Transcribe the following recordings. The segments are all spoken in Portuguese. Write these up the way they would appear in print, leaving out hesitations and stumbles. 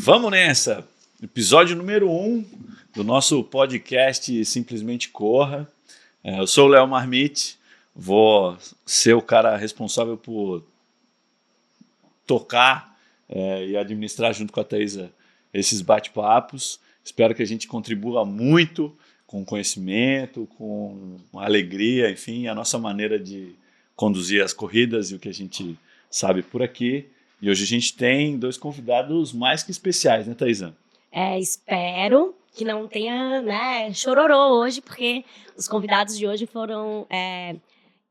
Vamos nessa! Episódio número 1 do nosso podcast Simplesmente Corra. Eu sou o Léo Marmite, vou ser o cara responsável por tocar e administrar junto com a Thaisa esses bate-papos. Espero que a gente contribua muito com conhecimento, com alegria, enfim, a nossa maneira de conduzir as corridas e o que a gente sabe por aqui. E hoje a gente tem 2 convidados mais que especiais, né, Thaisa? Espero que não tenha, chororô hoje, porque os convidados de hoje foram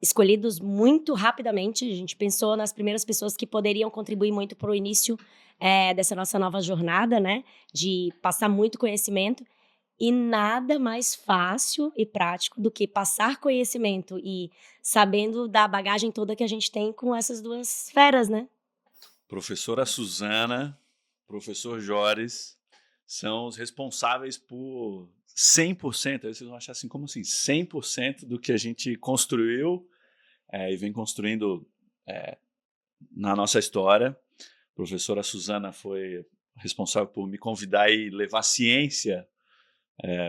escolhidos muito rapidamente. A gente pensou nas primeiras pessoas que poderiam contribuir muito para o início dessa nossa nova jornada, né? De passar muito conhecimento. E nada mais fácil e prático do que passar conhecimento e sabendo da bagagem toda que a gente tem com essas 2 feras, né? Professora Suzana, professor Joris, são os responsáveis por 100%, aí vocês vão achar assim, como assim, 100% do que a gente construiu e vem construindo na nossa história. A professora Suzana foi responsável por me convidar e levar ciência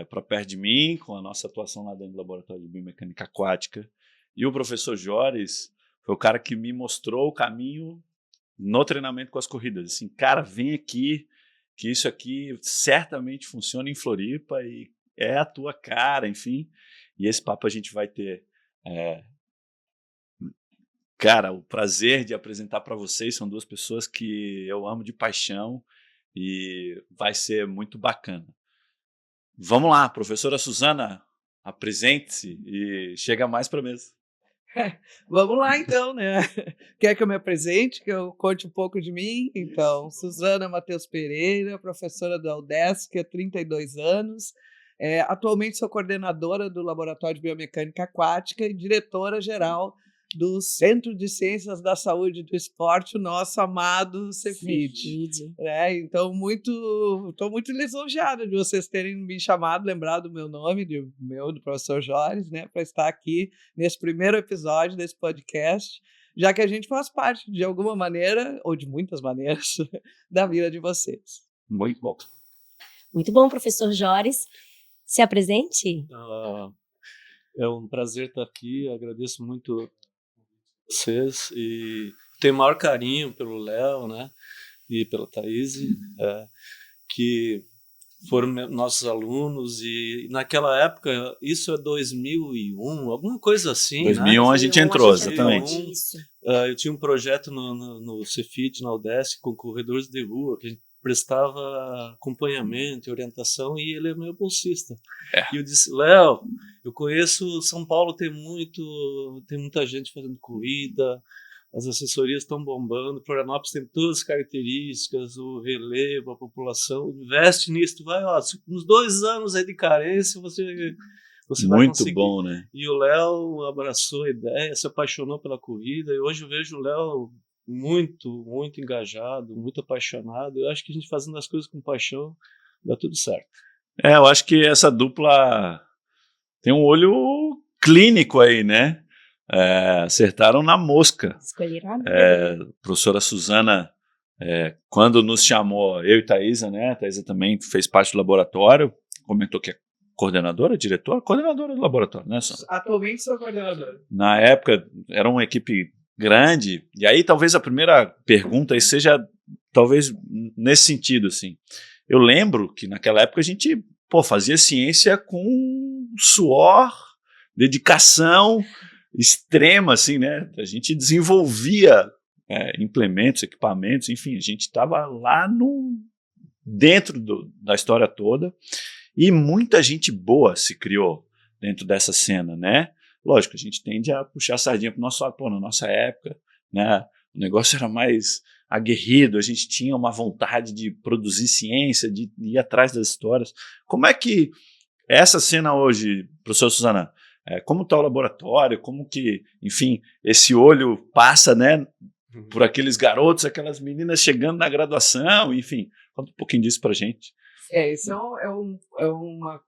para perto de mim, com a nossa atuação lá dentro do Laboratório de Biomecânica Aquática. E o professor Joris foi o cara que me mostrou o caminho no treinamento com as corridas. Assim, cara, vem aqui, que isso aqui certamente funciona em Floripa e é a tua cara, enfim. E esse papo a gente vai ter, cara, o prazer de apresentar para vocês. São 2 pessoas que eu amo de paixão e vai ser muito bacana. Vamos lá, professora Suzana, apresente-se e chega mais para a mesa. Vamos lá então, né? Quer que eu me apresente, que eu conte um pouco de mim? Então, Suzana Matheus Pereira, professora da UDESC há 32 anos. Atualmente sou coordenadora do Laboratório de Biomecânica Aquática e diretora-geral do Centro de Ciências da Saúde e do Esporte, o nosso amado Cefid. Então, estou muito lisonjeada de vocês terem me chamado, lembrado do meu nome, do professor Joris, né, para estar aqui nesse primeiro episódio desse podcast, já que a gente faz parte, de alguma maneira, ou de muitas maneiras, da vida de vocês. Muito bom. Muito bom, professor Joris. Se apresente. É um prazer estar aqui, agradeço muito vocês e tenho o maior carinho pelo Léo, né, e pela Thaís, que foram nossos alunos, e naquela época, isso é 2001, alguma coisa assim, 2001 né? a gente entrou, exatamente. Eu tinha um projeto no Cefid, na UDESC, com corredores de rua, que a gente prestava acompanhamento e orientação, e ele é meu bolsista. E eu disse, Léo, eu conheço São Paulo, tem muita gente fazendo corrida, as assessorias estão bombando, Florianópolis tem todas as características, o relevo, a população, investe nisso, tu vai, uns 2 anos aí de carência, você vai conseguir. Muito bom, né? E o Léo abraçou a ideia, se apaixonou pela corrida, e hoje eu vejo o Léo muito, muito engajado, muito apaixonado. Eu acho que a gente fazendo as coisas com paixão, dá tudo certo. Eu acho que essa dupla tem um olho clínico aí, né? Acertaram na mosca. Escolheram Professora Suzana, quando nos chamou, eu e Thaisa, né? A Thaisa também fez parte do laboratório, comentou que é coordenadora, diretora? Coordenadora do laboratório, né? Atualmente sou coordenadora. Na época, era uma equipe grande, e aí talvez a primeira pergunta aí seja, talvez nesse sentido, assim. Eu lembro que naquela época a gente fazia ciência com suor, dedicação extrema, assim, né? A gente desenvolvia implementos, equipamentos, enfim, a gente estava lá dentro da história toda, e muita gente boa se criou dentro dessa cena, né? Lógico, a gente tende a puxar a sardinha para o nosso lado, na nossa época, né? O negócio era mais aguerrido, a gente tinha uma vontade de produzir ciência, de ir atrás das histórias. Como é que essa cena hoje, professora Suzana, como está o laboratório, como que, enfim, esse olho passa, né, por aqueles garotos, aquelas meninas chegando na graduação, enfim, conta um pouquinho disso para a gente. Isso é uma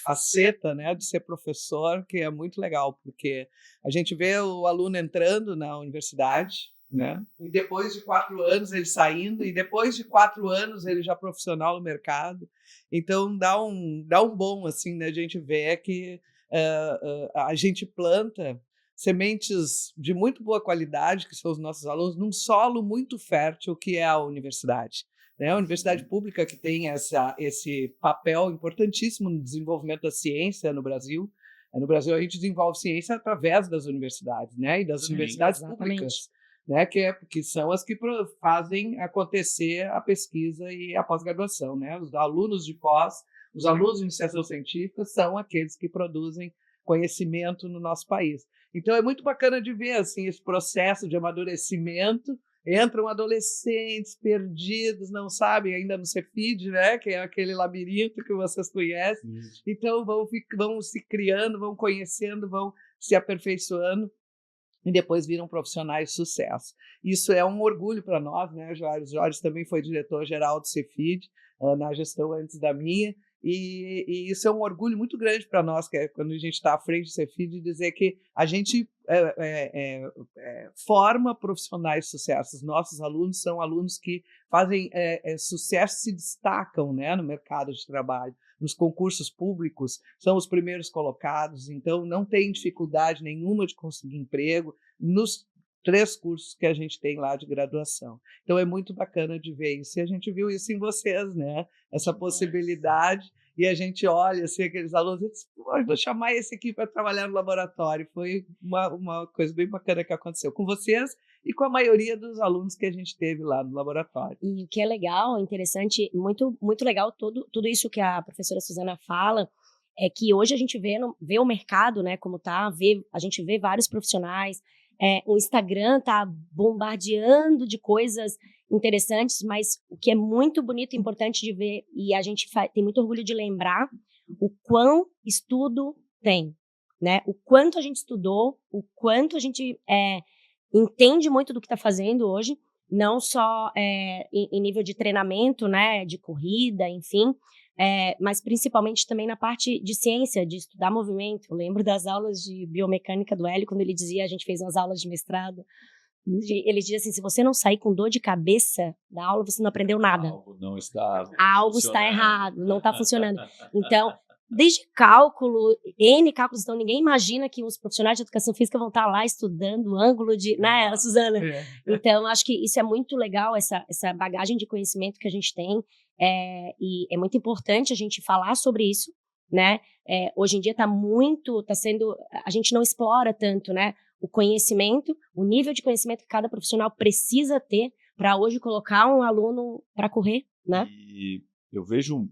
faceta, né, de ser professor que é muito legal, porque a gente vê o aluno entrando na universidade, né? E depois de 4 anos ele saindo, e depois de 4 anos ele já profissional no mercado. Então dá um bom, assim, né? A gente vê que a gente planta sementes de muito boa qualidade, que são os nossos alunos, num solo muito fértil que é a universidade. Né? A universidade pública que tem esse papel importantíssimo no desenvolvimento da ciência no Brasil. No Brasil, a gente desenvolve ciência através das universidades, né? E das universidades públicas, né? Que são as que fazem acontecer a pesquisa e a pós-graduação, né? Os alunos de pós, os alunos de iniciação científica são aqueles que produzem conhecimento no nosso país. Então, é muito bacana de ver assim, esse processo de amadurecimento. Entram adolescentes perdidos, não sabem ainda no Cefid, né? Que é aquele labirinto que vocês conhecem. Então vão se criando, vão conhecendo, vão se aperfeiçoando e depois viram profissionais de sucesso. Isso é um orgulho para nós, né, Jóris? Jóris também foi diretor-geral do Cefid, na gestão antes da minha, e isso é um orgulho muito grande para nós, que é quando a gente está à frente do Cefid, de dizer que a gente forma profissionais de sucesso. Os nossos alunos são alunos que fazem sucesso, se destacam, né, no mercado de trabalho. Nos concursos públicos, são os primeiros colocados, então não tem dificuldade nenhuma de conseguir emprego nos 3 cursos que a gente tem lá de graduação. Então é muito bacana de ver isso, e a gente viu isso em vocês, né? Essa possibilidade, e a gente olha assim, aqueles alunos, e diz, vou chamar esse aqui para trabalhar no laboratório. Foi uma coisa bem bacana que aconteceu com vocês e com a maioria dos alunos que a gente teve lá no laboratório. E o que é legal, interessante, muito, muito legal tudo isso que a professora Suzana fala, é que hoje a gente vê o mercado, né, como tá, a gente vê vários profissionais, o Instagram tá bombardeando de coisas interessantes, mas o que é muito bonito e importante de ver, e a gente tem muito orgulho de lembrar, o quão estudo tem, né, o quanto a gente estudou, o quanto a gente entende muito do que está fazendo hoje, não só em nível de treinamento, né, de corrida, enfim, mas principalmente também na parte de ciência, de estudar movimento. Eu lembro das aulas de biomecânica do Hélio, quando ele dizia, a gente fez umas aulas de mestrado, ele dizia assim, se você não sair com dor de cabeça da aula, você não aprendeu nada. Algo está errado, não está funcionando. Então, desde cálculo, N cálculos, então ninguém imagina que os profissionais de educação física vão estar lá estudando ângulo de, né, Suzana? Então, acho que isso é muito legal, essa bagagem de conhecimento que a gente tem, e é muito importante a gente falar sobre isso, né? Hoje em dia a gente não explora tanto, né, o conhecimento, o nível de conhecimento que cada profissional precisa ter para hoje colocar um aluno para correr, né? E eu vejo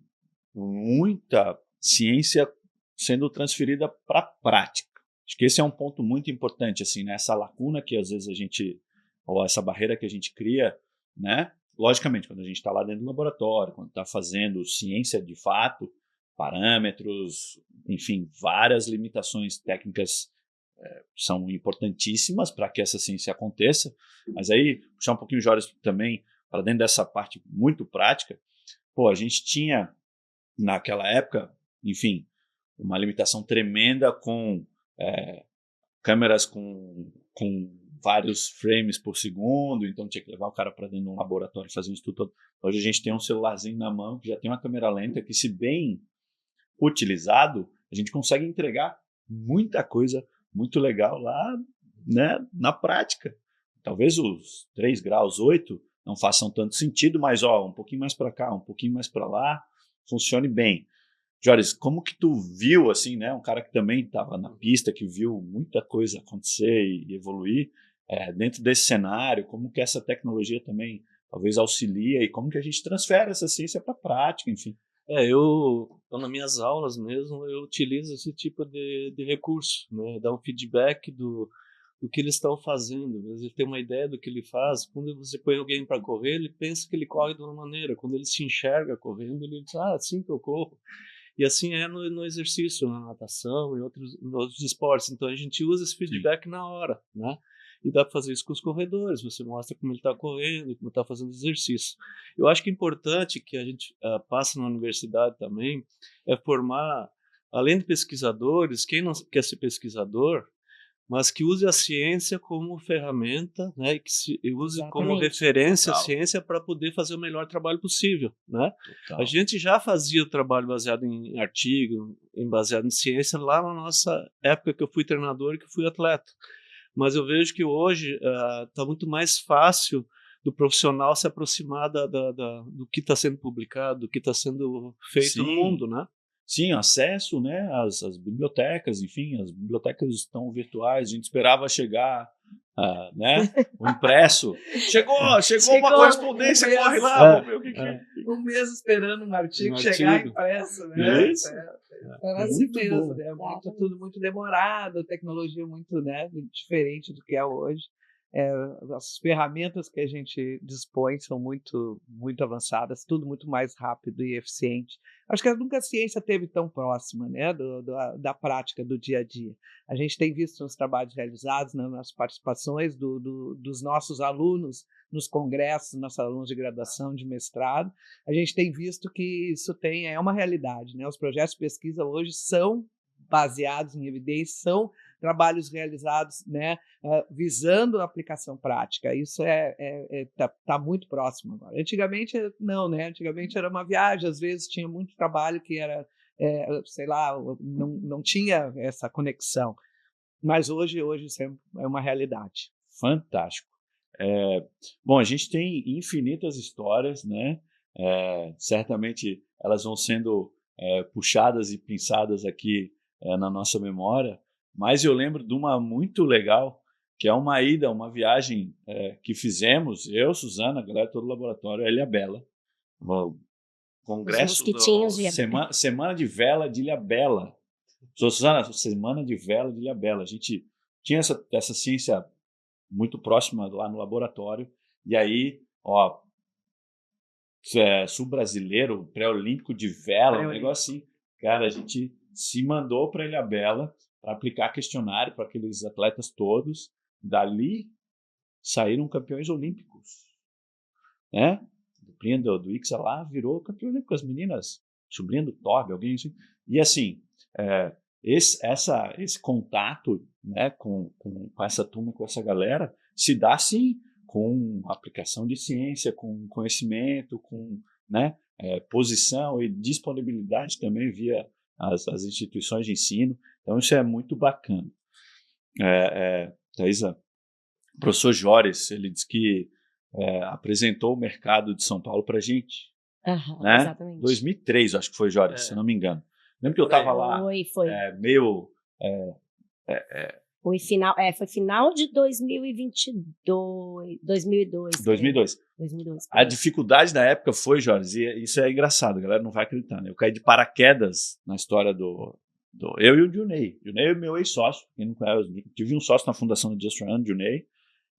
muita ciência sendo transferida para a prática. Acho que esse é um ponto muito importante, assim, né? Essa lacuna que às vezes ou essa barreira que a gente cria, né? Logicamente, quando a gente está lá dentro do laboratório, quando está fazendo ciência de fato, parâmetros, enfim, várias limitações técnicas são importantíssimas para que essa ciência aconteça, mas aí, puxar um pouquinho o Jóris também para dentro dessa parte muito prática, a gente tinha, naquela época, enfim, uma limitação tremenda com câmeras com vários frames por segundo, então tinha que levar o cara para dentro de um laboratório e fazer um estudo todo. Hoje a gente tem um celularzinho na mão que já tem uma câmera lenta que, se bem utilizado, a gente consegue entregar muita coisa muito legal lá, né, na prática. Talvez os 3 graus 8 não façam tanto sentido, mas um pouquinho mais para cá, um pouquinho mais para lá, funcione bem. Jóris, como que tu viu, assim, né, um cara que também estava na pista, que viu muita coisa acontecer e evoluir, dentro desse cenário, como que essa tecnologia também talvez auxilia e como que a gente transfere essa ciência para a prática, enfim. Eu nas minhas aulas mesmo, eu utilizo esse tipo de recurso, né, dar um feedback do que eles estão fazendo. Ele tem uma ideia do que ele faz. Quando você põe alguém para correr, ele pensa que ele corre de uma maneira. Quando ele se enxerga correndo, ele diz, assim que eu corro. E assim é no exercício, na natação e outros esportes. Então a gente usa esse feedback na hora, né? E dá para fazer isso com os corredores. Você mostra como ele está correndo, como está fazendo exercício. Eu acho que é importante que a gente passe na universidade também é formar, além de pesquisadores, quem não quer ser pesquisador, mas que use a ciência como ferramenta, né, e que e use como Exatamente. referência a Total. ciência para poder fazer o melhor trabalho possível, né? Total. A gente já fazia o trabalho baseado em artigo, baseado em ciência lá na nossa época que eu fui treinador e que fui atleta. Mas eu vejo que hoje está muito mais fácil do profissional se aproximar do que está sendo publicado, do que está sendo feito no Sim. mundo, né? Sim, acesso, né, às bibliotecas, enfim, as bibliotecas estão virtuais, a gente esperava chegar, né, o impresso. Chegou uma Chegou correspondência, um mês. corre lá, vamos ver o que é. Um mês esperando um artigo Um chegar artigo. impresso, né? Isso. Era assim Muito mesmo, bom. né? Tudo muito demorado, tecnologia muito, né, diferente do que é hoje. As ferramentas que a gente dispõe são muito, muito avançadas, tudo muito mais rápido e eficiente. Acho que nunca a ciência esteve tão próxima, né, da prática do dia a dia. A gente tem visto nos trabalhos realizados, nas participações dos nossos alunos nos congressos, nossos alunos de graduação, de mestrado, a gente tem visto que isso é uma realidade, né? Os projetos de pesquisa hoje são baseados em evidência, são trabalhos realizados, né, visando a aplicação prática. Isso tá muito próximo agora. Antigamente não, né? Antigamente era uma viagem, às vezes tinha muito trabalho que era, sei lá, não tinha essa conexão. Mas hoje isso é uma realidade. Fantástico. Bom, a gente tem infinitas histórias, né? Certamente elas vão sendo puxadas e pensadas aqui na nossa memória, mas eu lembro de uma muito legal, que é uma viagem que fizemos, eu, Suzana, a galera todo o laboratório, a Ilhabela, o congresso, mosquitinhos de Ilhabela. Semana de Vela de Ilhabela. Suzana, Semana de Vela de Ilhabela. A gente tinha essa ciência muito próxima lá no laboratório, e aí, sul-brasileiro, pré-olímpico de vela, um negócio assim. Cara, a gente se mandou para Ilhabela para aplicar questionário para aqueles atletas todos. Dali saíram campeões olímpicos, né? O primo do Ixa lá virou campeão olímpico, as meninas, sobrinha do Toby, alguém assim. E assim, esse contato, né, com essa turma, com essa galera, se dá sim com aplicação de ciência, com conhecimento, com, né, posição e disponibilidade também via as instituições de ensino. Então isso é muito bacana. Thaisa, o professor Jores, ele disse que apresentou o mercado de São Paulo para a gente. Né? Exatamente. 2003, acho que foi, Jores, se eu não me engano. Lembro que eu estava lá Foi. meio... Foi final de 2022, 2002. 2002. 2002. A dificuldade da época foi, Jorge, e isso é engraçado, a galera não vai acreditar, né? Eu caí de paraquedas na história eu e o Junei. Junei é meu ex-sócio, quem não conhece, eu tive um sócio na fundação do Just Run, Junei.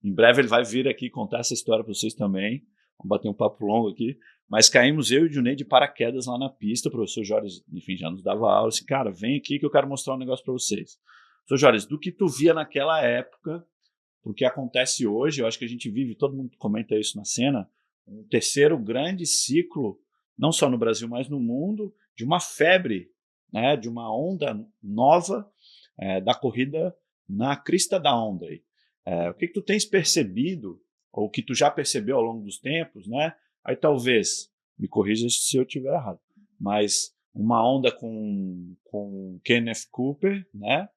Em breve ele vai vir aqui contar essa história para vocês também. Vamos bater um papo longo aqui. Mas caímos eu e o Junei de paraquedas lá na pista. O professor Jorge, enfim, já nos dava aula. Disse, cara, vem aqui que eu quero mostrar um negócio para vocês. Professor Jorge, do que tu via naquela época, do que acontece hoje, eu acho que a gente vive, todo mundo comenta isso na cena, um terceiro grande ciclo, não só no Brasil, mas no mundo, de uma febre, né, de uma onda nova da corrida na crista da onda. O que tu tens percebido, ou que tu já percebeu ao longo dos tempos, né? Aí talvez, me corrija se eu estiver errado, mas uma onda com Kenneth Cooper, né?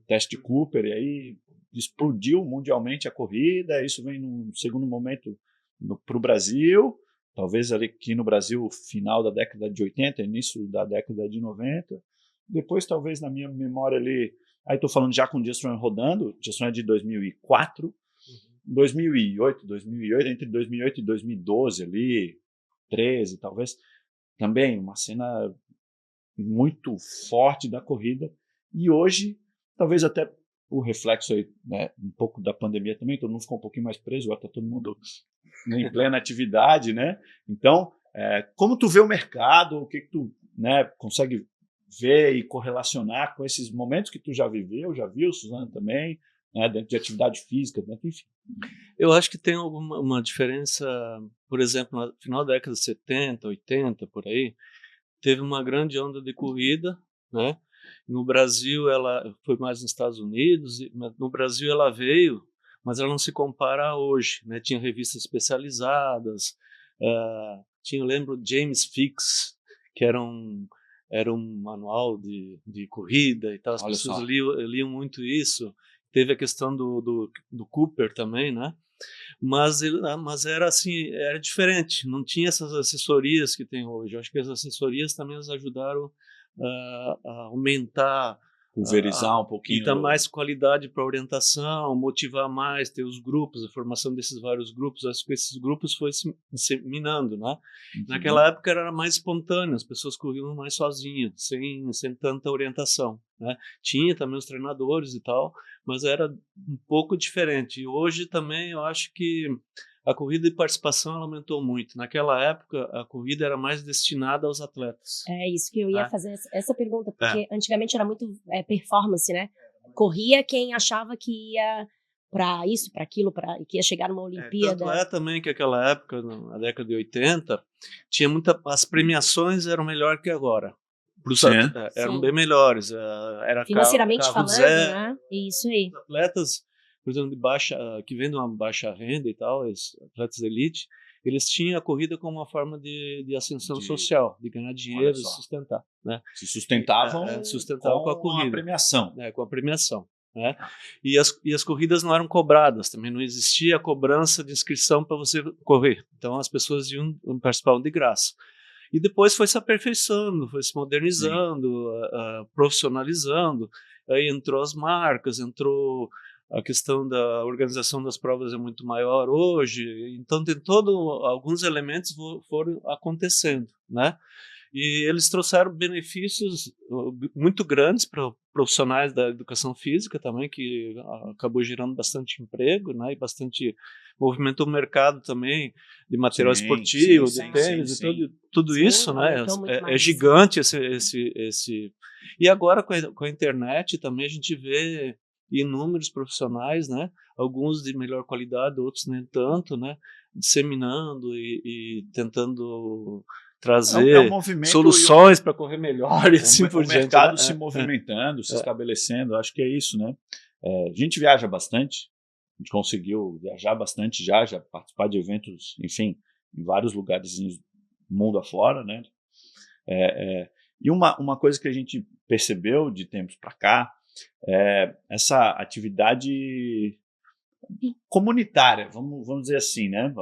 Teste Cooper, e aí explodiu mundialmente a corrida. Isso vem num segundo momento para o Brasil, talvez ali aqui no Brasil, final da década de 80, início da década de 90. Depois, talvez na minha memória ali, aí estou falando já com o Just Run rodando, Just Run é de 2004, 2008, entre 2008 e 2012 ali, 13 talvez, também uma cena muito forte da corrida. E hoje, talvez até o reflexo aí, né, um pouco da pandemia também, todo mundo ficou um pouquinho mais preso, agora está todo mundo em plena atividade, né? Então, como tu vê o mercado, o que tu, né, consegue ver e correlacionar com esses momentos que tu já viu, Suzana também, né, dentro de atividade física, dentro, enfim. Eu acho que tem uma diferença, por exemplo, no final da década de 70, 80, por aí, teve uma grande onda de corrida, né? No Brasil, ela foi mais nos Estados Unidos, no Brasil ela veio, mas ela não se compara a hoje, né? Tinha revistas especializadas, eu lembro James Fix, que era um manual de corrida e tal, as Olha pessoas só. liam muito isso. Teve a questão do Cooper também, né? Mas era assim, era diferente, não tinha essas assessorias que tem hoje. Eu acho que as assessorias também nos ajudaram a aumentar Pulverizar um e pouquinho. dar mais qualidade para a orientação, motivar mais, ter os grupos, a formação desses vários grupos. Acho que esses grupos foi se disseminando, né? Naquela época era mais espontâneo, as pessoas corriam mais sozinhas, sem tanta orientação, né? Tinha também os treinadores e tal, mas era um pouco diferente. E hoje também eu acho que a corrida de participação ela aumentou muito. Naquela época, a corrida era mais destinada aos atletas. É isso que eu ia fazer essa pergunta, porque antigamente era muito performance, né? Corria quem achava que ia para isso, para aquilo, que ia chegar numa Olimpíada. Tanto também que aquela época, na década de 80, tinha as premiações eram melhor que agora. Eram bem melhores. Era financeiramente carro falando, zero, né? Isso aí. Os atletas, por exemplo, que vêm de uma baixa renda e tal, os atletas de elite, eles tinham a corrida como uma forma de ascensão social, de ganhar dinheiro e sustentar, né? Se sustentavam, com a corrida, premiação. Com a premiação. Né? E as corridas não eram cobradas, também não existia a cobrança de inscrição para você correr. Então as pessoas participavam de graça. E depois foi se aperfeiçoando, foi se modernizando, profissionalizando. Aí entrou as marcas, entrou a questão da organização das provas é muito maior hoje. Então tem alguns elementos foram acontecendo, né? E eles trouxeram benefícios muito grandes para profissionais da educação física também, que acabou gerando bastante emprego, né, e movimentou o mercado também de material esportivo, de tênis, e tudo isso, né, é gigante esse. E agora com a internet também a gente vê inúmeros profissionais, né, alguns de melhor qualidade, outros nem tanto, né, disseminando e tentando trazer soluções para correr melhor e assim por diante. O mercado se movimentando, se estabelecendo, acho que é isso, né? A gente viaja bastante, a gente conseguiu viajar bastante já participar de eventos, enfim, em vários lugares do mundo afora, né? E uma coisa que a gente percebeu de tempos para cá é essa atividade comunitária, vamos dizer assim, né?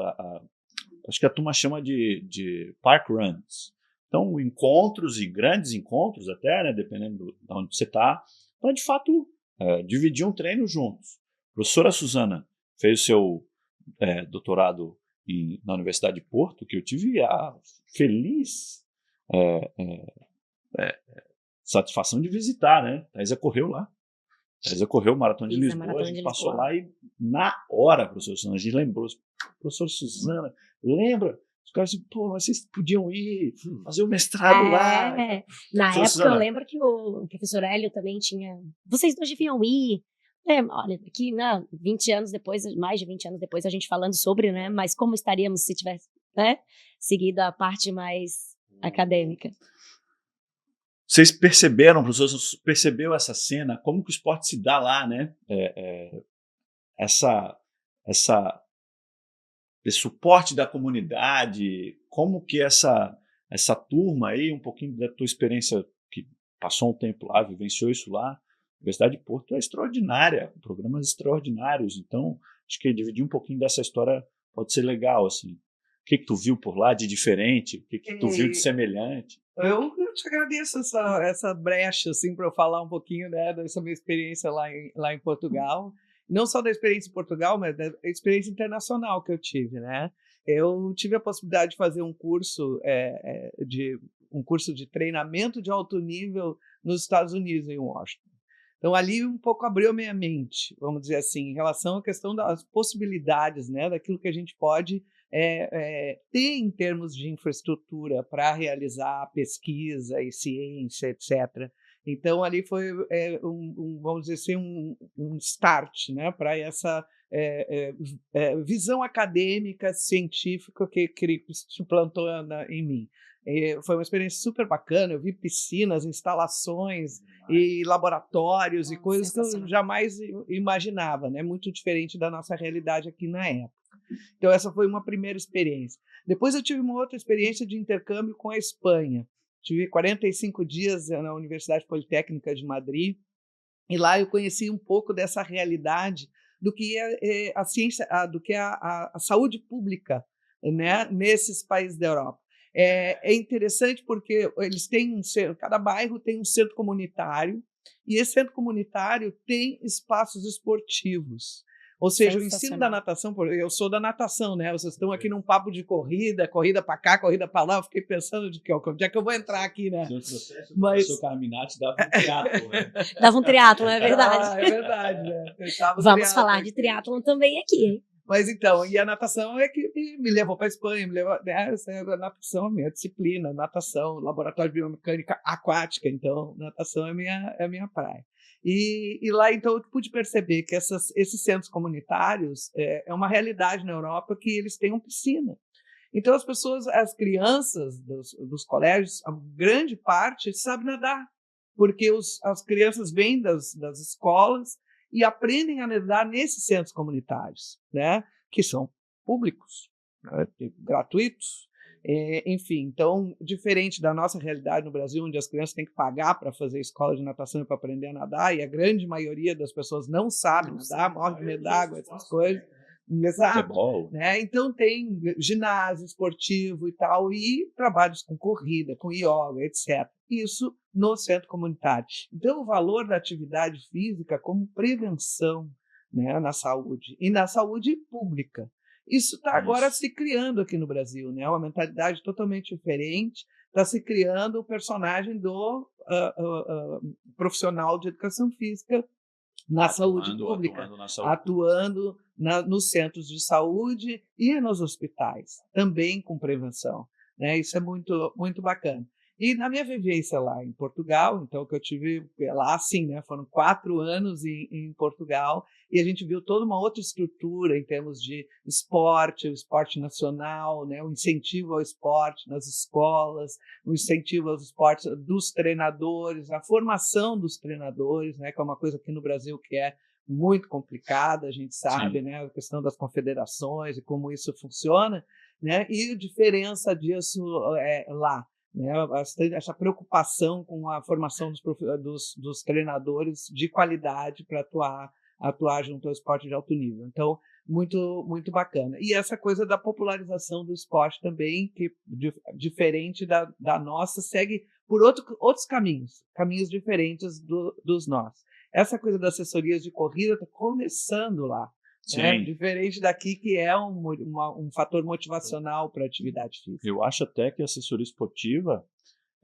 Acho que a turma chama de park runs. Então, encontros e grandes encontros até, né, dependendo de onde você está, para de fato dividir um treino juntos. A professora Suzana fez o seu doutorado na Universidade de Porto, que eu tive a feliz satisfação de visitar, né? Thaisa correu lá. Thaisa correu o Maratona de Lisboa, a gente passou lá e na hora, professora Suzana, a gente lembrou, professora Suzana, lembra? Os caras disseram, pô, vocês podiam ir fazer o mestrado lá. Na época Suzana, eu lembro que o professor Hélio também tinha, vocês dois deviam ir. Olha, aqui, 20 anos depois, mais de 20 anos depois, a gente falando sobre, né? Mas como estaríamos se tivesse, né, seguido a parte mais acadêmica? Vocês perceberam, professor, percebeu essa cena? Como que o esporte se dá lá, né? Esse suporte da comunidade, como que essa turma aí, um pouquinho da tua experiência, que passou um tempo lá, vivenciou isso lá, a Universidade de Porto é extraordinária, programas extraordinários, então acho que dividir um pouquinho dessa história pode ser legal, assim. O que tu viu por lá de diferente? O que tu viu de semelhante? Eu te agradeço essa brecha, assim, para eu falar um pouquinho, né, dessa minha experiência lá em Portugal. Não só da experiência em Portugal, mas da experiência internacional que eu tive, né? Eu tive a possibilidade de fazer um curso de treinamento de alto nível nos Estados Unidos, em Washington. Então, ali um pouco abriu a minha mente, vamos dizer assim, em relação à questão das possibilidades, né, daquilo que a gente pode ter em termos de infraestrutura para realizar pesquisa e ciência, etc. Então, ali foi, vamos dizer assim, um start, né, para essa visão acadêmica, científica que se plantou em mim. Foi uma experiência super bacana, eu vi piscinas, instalações e laboratórios e coisas que eu jamais imaginava, né? Muito diferente da nossa realidade aqui na época. Então essa foi uma primeira experiência. Depois eu tive uma outra experiência de intercâmbio com a Espanha. Tive 45 dias na Universidade Politécnica de Madrid, e lá eu conheci um pouco dessa realidade do que é a ciência, do que é a saúde pública, né, nesses países da Europa. É interessante porque eles têm cada bairro tem um centro comunitário, e esse centro comunitário tem espaços esportivos. Ou seja, o ensino da natação, eu sou da natação, né? Vocês estão aqui num papo de corrida para cá, corrida para lá. Eu fiquei pensando de onde é que eu vou entrar aqui, né? Mas o Carminati dava um triatlon, né? Dava um triatlon, é verdade. É verdade, né? Vamos falar de triatlon também aqui, hein? Mas então, e a natação é que me levou para a Espanha, essa é a natação, a minha disciplina, natação, laboratório de biomecânica aquática, então natação é a minha praia. E lá, então, eu pude perceber que esses centros comunitários é uma realidade na Europa que eles têm uma piscina. Então, as crianças dos colégios, a grande parte sabe nadar, porque as crianças vêm das escolas e aprendem a nadar nesses centros comunitários, né, que são públicos, né, gratuitos. Enfim, então, diferente da nossa realidade no Brasil, onde as crianças têm que pagar para fazer escola de natação e para aprender a nadar, e a grande maioria das pessoas não sabe nadar, morre de medo d'água, essas coisas. Exato. Né? Então, tem ginásio esportivo e tal, e trabalhos com corrida, com yoga, etc. Isso no centro comunitário. Então, o valor da atividade física como prevenção, né, na saúde, e na saúde pública. Isso está agora se criando aqui no Brasil, né? Uma mentalidade totalmente diferente. Está se criando o personagem do profissional de educação física na saúde pública, atuando nos centros de saúde e nos hospitais, também com prevenção, né? Isso é muito, muito bacana. E na minha vivência lá em Portugal, então, que eu tive lá, assim, né? Foram 4 anos em Portugal, e a gente viu toda uma outra estrutura em termos de esporte, o esporte nacional, né? O incentivo ao esporte nas escolas, o incentivo aos esportes dos treinadores, a formação dos treinadores, né? Que é uma coisa aqui no Brasil que é muito complicada, a gente sabe, né? A questão das confederações e como isso funciona, né? E a diferença disso lá. Né, essa preocupação com a formação dos treinadores de qualidade para atuar junto ao esporte de alto nível. Então, muito, muito bacana. E essa coisa da popularização do esporte também, que diferente da nossa, segue por outros caminhos diferentes dos nossos. Essa coisa das assessorias de corrida está começando lá. Né? Diferente daqui, que é um fator motivacional para a atividade física. Eu acho até que a assessoria esportiva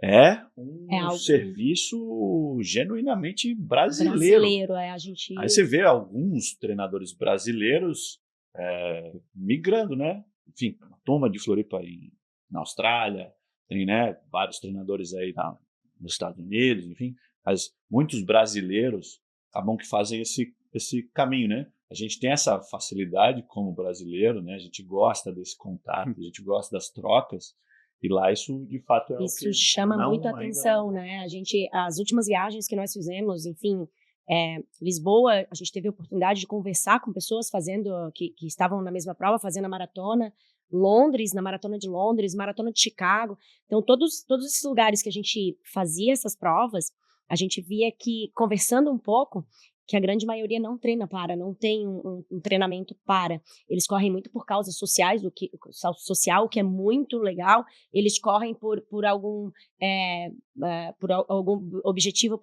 é um serviço genuinamente brasileiro. A gente... Aí você vê alguns treinadores brasileiros migrando, né? Enfim, uma turma de Floripa na Austrália, tem, né, vários treinadores aí nos Estados Unidos, enfim, mas muitos brasileiros acabam que fazem esse caminho, né? A gente tem essa facilidade como brasileiro, né? A gente gosta desse contato, a gente gosta das trocas, e lá isso de fato é isso chama muito a atenção, né? As últimas viagens que nós fizemos, enfim, Lisboa, a gente teve a oportunidade de conversar com pessoas que estavam na mesma prova, fazendo a maratona. Londres, na maratona de Londres, maratona de Chicago. Então, todos esses lugares que a gente fazia essas provas, a gente via que, conversando um pouco, que a grande maioria não treina não tem um treinamento para. Eles correm muito por causas sociais, o que é muito legal. Eles correm por algum objetivo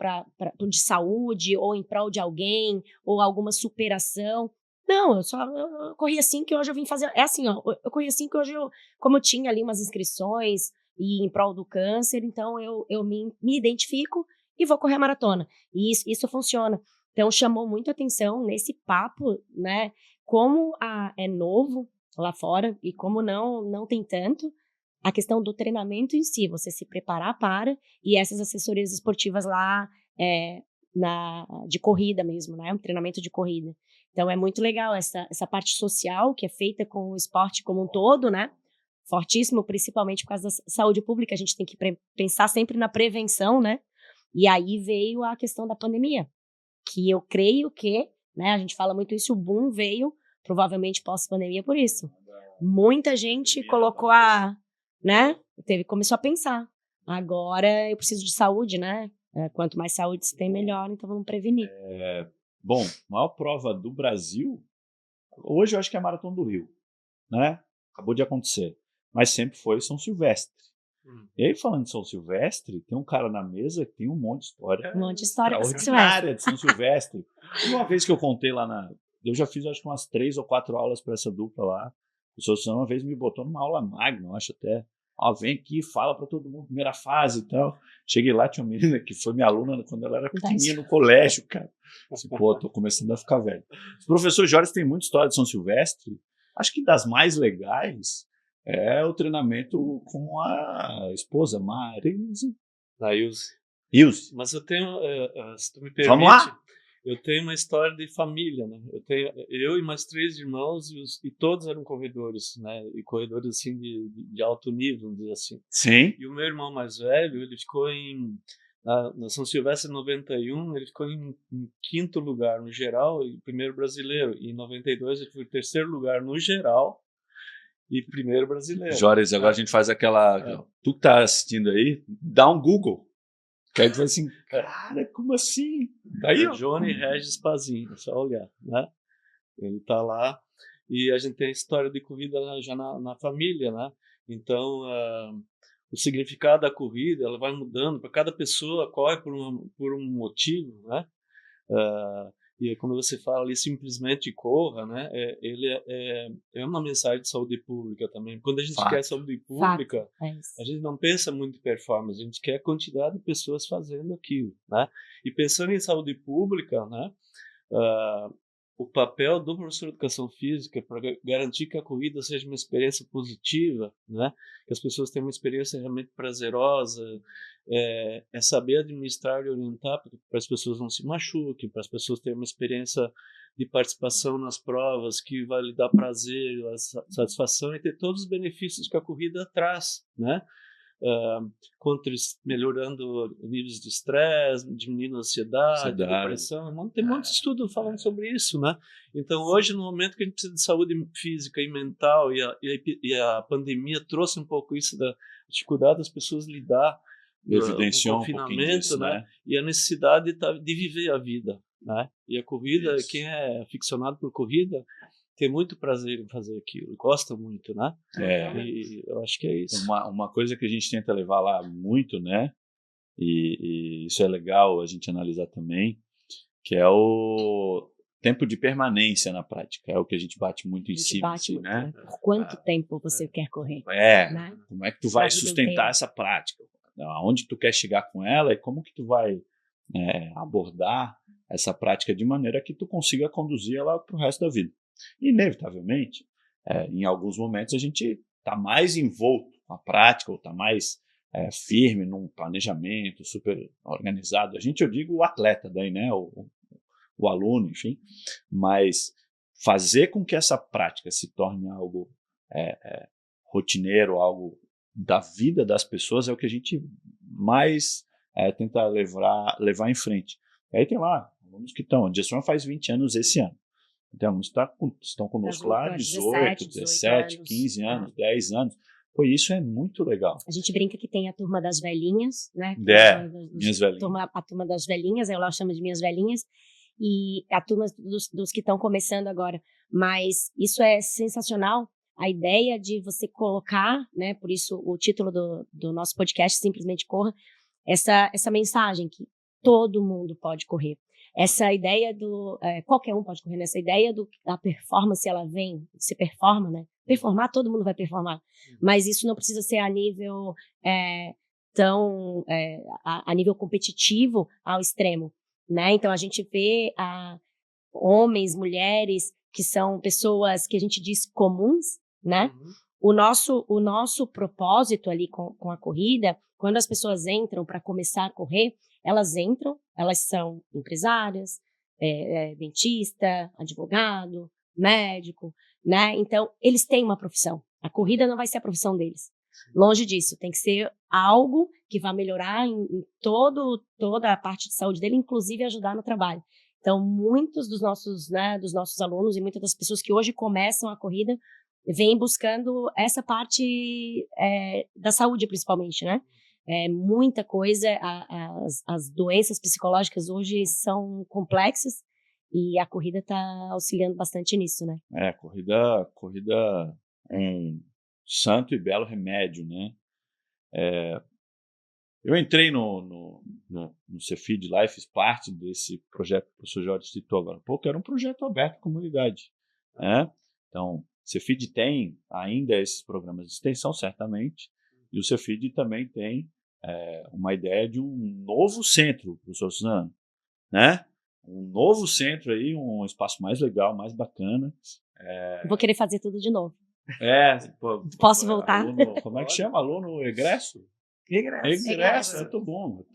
de saúde, ou em prol de alguém, ou alguma superação. Não, eu corri assim que hoje eu vim fazer. É assim, ó, eu corri assim que hoje como eu tinha ali umas inscrições e em prol do câncer, então eu me identifico e vou correr a maratona. E isso funciona. Então, chamou muito atenção nesse papo, né? Como é novo lá fora e como não tem tanto, a questão do treinamento em si, você se preparar e essas assessorias esportivas lá de corrida mesmo, né? Um treinamento de corrida. Então, é muito legal essa parte social que é feita com o esporte como um todo, né? fortíssimo, principalmente por causa da saúde pública. A gente tem que pensar sempre na prevenção, né? E aí veio a questão da pandemia, que eu creio que, né, a gente fala muito isso, o boom veio provavelmente pós-pandemia por isso. Muita gente colocou né, começou a pensar, agora eu preciso de saúde, né? Quanto mais saúde se tem, melhor, então vamos prevenir. Bom, a maior prova do Brasil, hoje eu acho que é a Maratona do Rio, né? Acabou de acontecer, mas sempre foi São Silvestre. E aí, falando de São Silvestre, tem um cara na mesa que tem um monte de história. Um monte de história com São Silvestre. Extraordinária de São Silvestre. E uma vez que eu contei lá eu já fiz acho que umas 3 ou 4 aulas para essa dupla lá. O senhor Suzano uma vez me botou numa aula magna, eu acho até. Vem aqui, fala para todo mundo, primeira fase e tal. Cheguei lá, tinha uma menina que foi minha aluna quando ela era pequenininha no colégio, cara. Assim, pô, tô começando a ficar velho. O professor Jorge tem muita história de São Silvestre. Acho que das mais legais é o treinamento com a esposa, Marise. Da Ilse. Ilse. Mas eu tenho, se tu me permite, vamos lá? Eu tenho uma história de família, né? Eu e mais 3 irmãos e todos eram corredores, né? E corredores assim de alto nível, vamos dizer assim. Sim. E o meu irmão mais velho, ele ficou na São Silvestre 91, ele ficou em 5º lugar no geral e primeiro brasileiro. E em 92 ele foi em 3º lugar no geral e primeiro brasileiro. Jóris, agora a gente faz aquela... Tu que tá assistindo aí, dá um Google. Que aí tu vai assim, cara, como assim? Daí, Johnny Regis Pazin, é só olhar, né? Ele tá lá e a gente tem a história de corrida já na família, né? Então, o significado da corrida, ela vai mudando, para cada pessoa corre por um motivo, né? E quando você fala ali simplesmente corra, né? Ele é uma mensagem de saúde pública também. Quando a gente quer saúde pública, a gente não pensa muito em performance, a gente quer a quantidade de pessoas fazendo aquilo, né? E pensando em saúde pública, né? O papel do professor de educação física para garantir que a corrida seja uma experiência positiva, né? Que as pessoas tenham uma experiência realmente prazerosa, é saber administrar e orientar para as pessoas não se machuquem, para as pessoas terem uma experiência de participação nas provas que vai lhe dar prazer, satisfação e ter todos os benefícios que a corrida traz, né? Melhorando níveis de estresse, diminuindo a ansiedade, depressão. Tem um monte de estudo falando sobre isso, né? Então, hoje, no momento que a gente precisa de saúde física e mental, e a pandemia trouxe um pouco isso da dificuldade das pessoas lidar com o confinamento, disso, né? E a necessidade de viver a vida, né? E a corrida, quem é aficionado por corrida, tem muito prazer em fazer aquilo, gosta muito, né? E eu acho que é isso. Uma coisa que a gente tenta levar lá muito, né? E isso é legal a gente analisar também, que é o tempo de permanência na prática. É o que a gente bate muito em cima, assim, né? Por quanto tempo você quer correr? Né? Como é que tu vai sustentar essa prática? Aonde tu quer chegar com ela e como que tu vai abordar essa prática de maneira que tu consiga conduzir ela para o resto da vida. Inevitavelmente, em alguns momentos a gente está mais envolto com a prática ou está mais firme num planejamento super organizado. Eu digo o atleta daí, né? O aluno, enfim. Mas fazer com que essa prática se torne algo rotineiro, algo da vida das pessoas é o que a gente mais tenta levar em frente. E aí tem lá alunos que estão. A Gestion faz 20 anos esse ano. Então, estão conosco lá 18, 17, 15 anos, 10 anos. Pô, isso é muito legal. A gente brinca que tem a turma das velhinhas, né? Minhas velhinhas. A turma das velhinhas, eu lá chamo de minhas velhinhas, e a turma dos que estão começando agora. Mas isso é sensacional, a ideia de você colocar, né? Por isso o título do nosso podcast, Simplesmente Corra, essa mensagem que todo mundo pode correr. Essa ideia qualquer um pode correr nessa ideia da performance, ela vem, se performa, né? Performar, todo mundo vai performar. Mas isso não precisa ser a nível a nível competitivo ao extremo, né? Então a gente vê homens, mulheres, que são pessoas que a gente diz comuns, né? O nosso propósito ali com a corrida, quando as pessoas entram para começar a correr, elas são empresárias, dentista, advogado, médico, né? Então, eles têm uma profissão. A corrida não vai ser a profissão deles. Longe disso, tem que ser algo que vai melhorar em toda a parte de saúde dele, inclusive ajudar no trabalho. Então, muitos dos nossos alunos e muitas das pessoas que hoje começam a corrida vêm buscando essa parte da saúde, principalmente, né? Muita coisa, as doenças psicológicas hoje são complexas e a corrida está auxiliando bastante nisso, né? Corrida é um santo e belo remédio, né? Eu entrei no Cefid lá e fiz parte desse projeto que o professor Jorge citou agora há pouco, era um projeto aberto à comunidade, né? Então, Cefid tem ainda esses programas de extensão, certamente, e o Cefid também tem uma ideia de um novo centro, professor Suzano, né? Um novo centro aí, um espaço mais legal, mais bacana. Vou querer fazer tudo de novo. Posso voltar? Como é que chama? Aluno egresso? Egresso. Muito bom.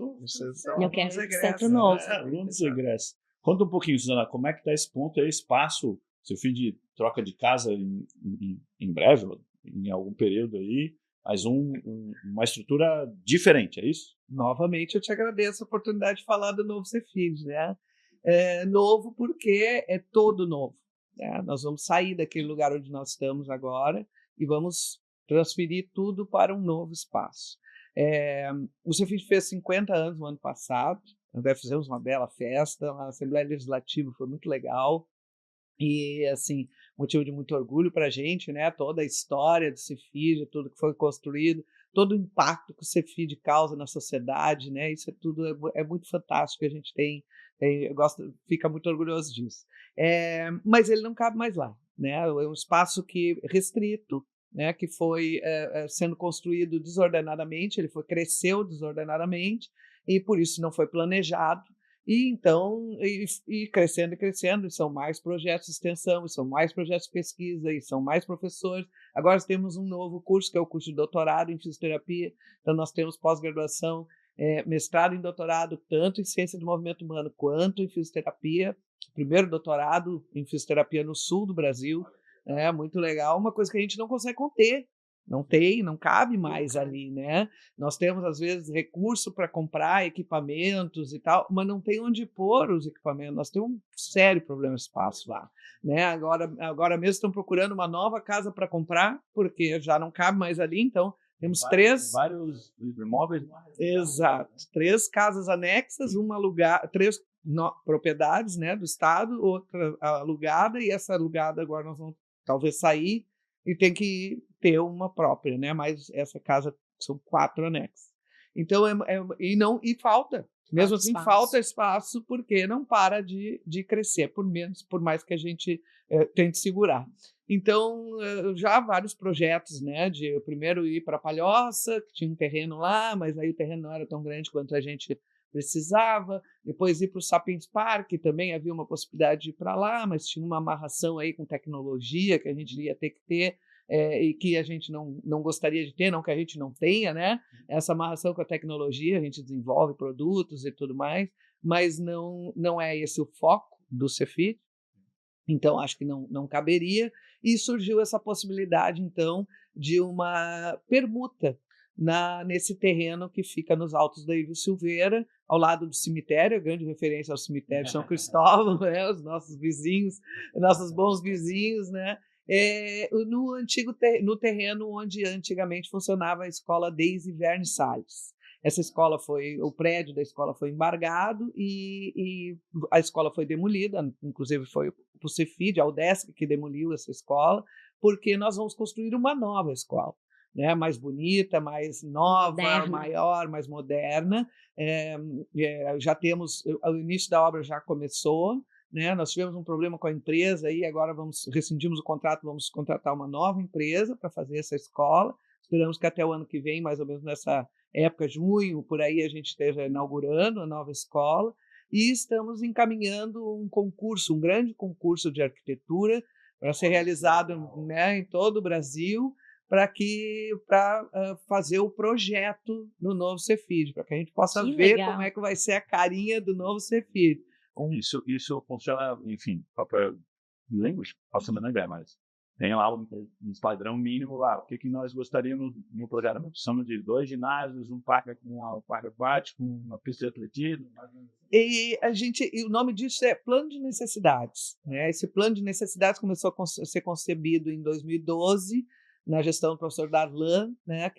Eu quero centro novo. Alunos egresso. Conta um pouquinho, Suzana, como é que está esse ponto aí, espaço, seu filho de troca de casa em breve, em algum período aí, mas uma estrutura diferente, é isso? Novamente, eu te agradeço a oportunidade de falar do novo Cefid, né? Novo porque é todo novo. Né? Nós vamos sair daquele lugar onde nós estamos agora e vamos transferir tudo para um novo espaço. O Cefid fez 50 anos no ano passado, nós fizemos uma bela festa, a Assembleia Legislativa foi muito legal e, assim, motivo de muito orgulho para a gente, né? Toda a história do Cefid, tudo que foi construído, todo o impacto que o Cefid causa na sociedade, né? Isso tudo é muito fantástico, a gente fica muito orgulhoso disso. Mas ele não cabe mais lá, né? É um espaço restrito, né, que foi sendo construído desordenadamente, ele cresceu desordenadamente e por isso não foi planejado. E então, crescendo e crescendo, e são mais projetos de extensão, e são mais projetos de pesquisa, e são mais professores. Agora temos um novo curso, que é o curso de doutorado em fisioterapia. Então nós temos pós-graduação, mestrado e doutorado, tanto em ciência do movimento humano quanto em fisioterapia. Primeiro doutorado em fisioterapia no sul do Brasil. Muito legal, uma coisa que a gente não consegue conter, não cabe mais ali, né? Nós temos, às vezes, recurso para comprar equipamentos e tal, mas não tem onde pôr os equipamentos, nós temos um sério problema de espaço lá, né? Agora mesmo estão procurando uma nova casa para comprar, porque já não cabe mais ali, então temos vários imóveis. Exato, 3 casas anexas, uma alugada, 3 propriedades, né, do Estado, outra alugada, e essa alugada agora nós vamos talvez sair e tem que ter uma própria, né? Mas essa casa são 4 anexos. Então, e falta. Mesmo assim, falta espaço porque não para de crescer, por mais que a gente tente segurar. Então, já há vários projetos, né? De eu primeiro ir para Palhoça, que tinha um terreno lá, mas aí o terreno não era tão grande quanto a gente precisava, depois ir para o Sapiens Park, também havia uma possibilidade de ir para lá, mas tinha uma amarração aí com tecnologia que a gente ia ter que ter, e que a gente não gostaria de ter, não que a gente não tenha, né? Essa amarração com a tecnologia, a gente desenvolve produtos e tudo mais, mas não é esse o foco do Cefid, então acho que não caberia, e surgiu essa possibilidade, então, de uma permuta nesse terreno que fica nos altos da Ilha Silveira, ao lado do cemitério, a grande referência ao cemitério de São Cristóvão, né, os nossos vizinhos, nossos bons vizinhos, né, no terreno onde antigamente funcionava a escola Deise Verne Salles. O prédio da escola foi embargado e a escola foi demolida, inclusive foi o Cefid, a UDESC, que demoliu essa escola, porque nós vamos construir uma nova escola, né, mais bonita, mais nova, maior, mais moderna. Já temos, o início da obra já começou, né? Nós tivemos um problema com a empresa e agora rescindimos o contrato, vamos contratar uma nova empresa para fazer essa escola. Esperamos que até o ano que vem, mais ou menos nessa época, junho, por aí, a gente esteja inaugurando a nova escola e estamos encaminhando um grande concurso de arquitetura para ser realizado, né, em todo o Brasil, para fazer o projeto do novo Cefid, para que a gente possa ver como é que vai ser a carinha do novo Cefid. Isso funciona, enfim, Language, mas tem lá um padrão mínimo lá. O que nós gostaríamos no programa? Precisamos de 2 ginásios, um parque aquático, uma pista de atletismo. E o nome disso é Plano de Necessidades, né? Esse plano de necessidades começou a ser concebido em 2012, na gestão do professor Darlan, né?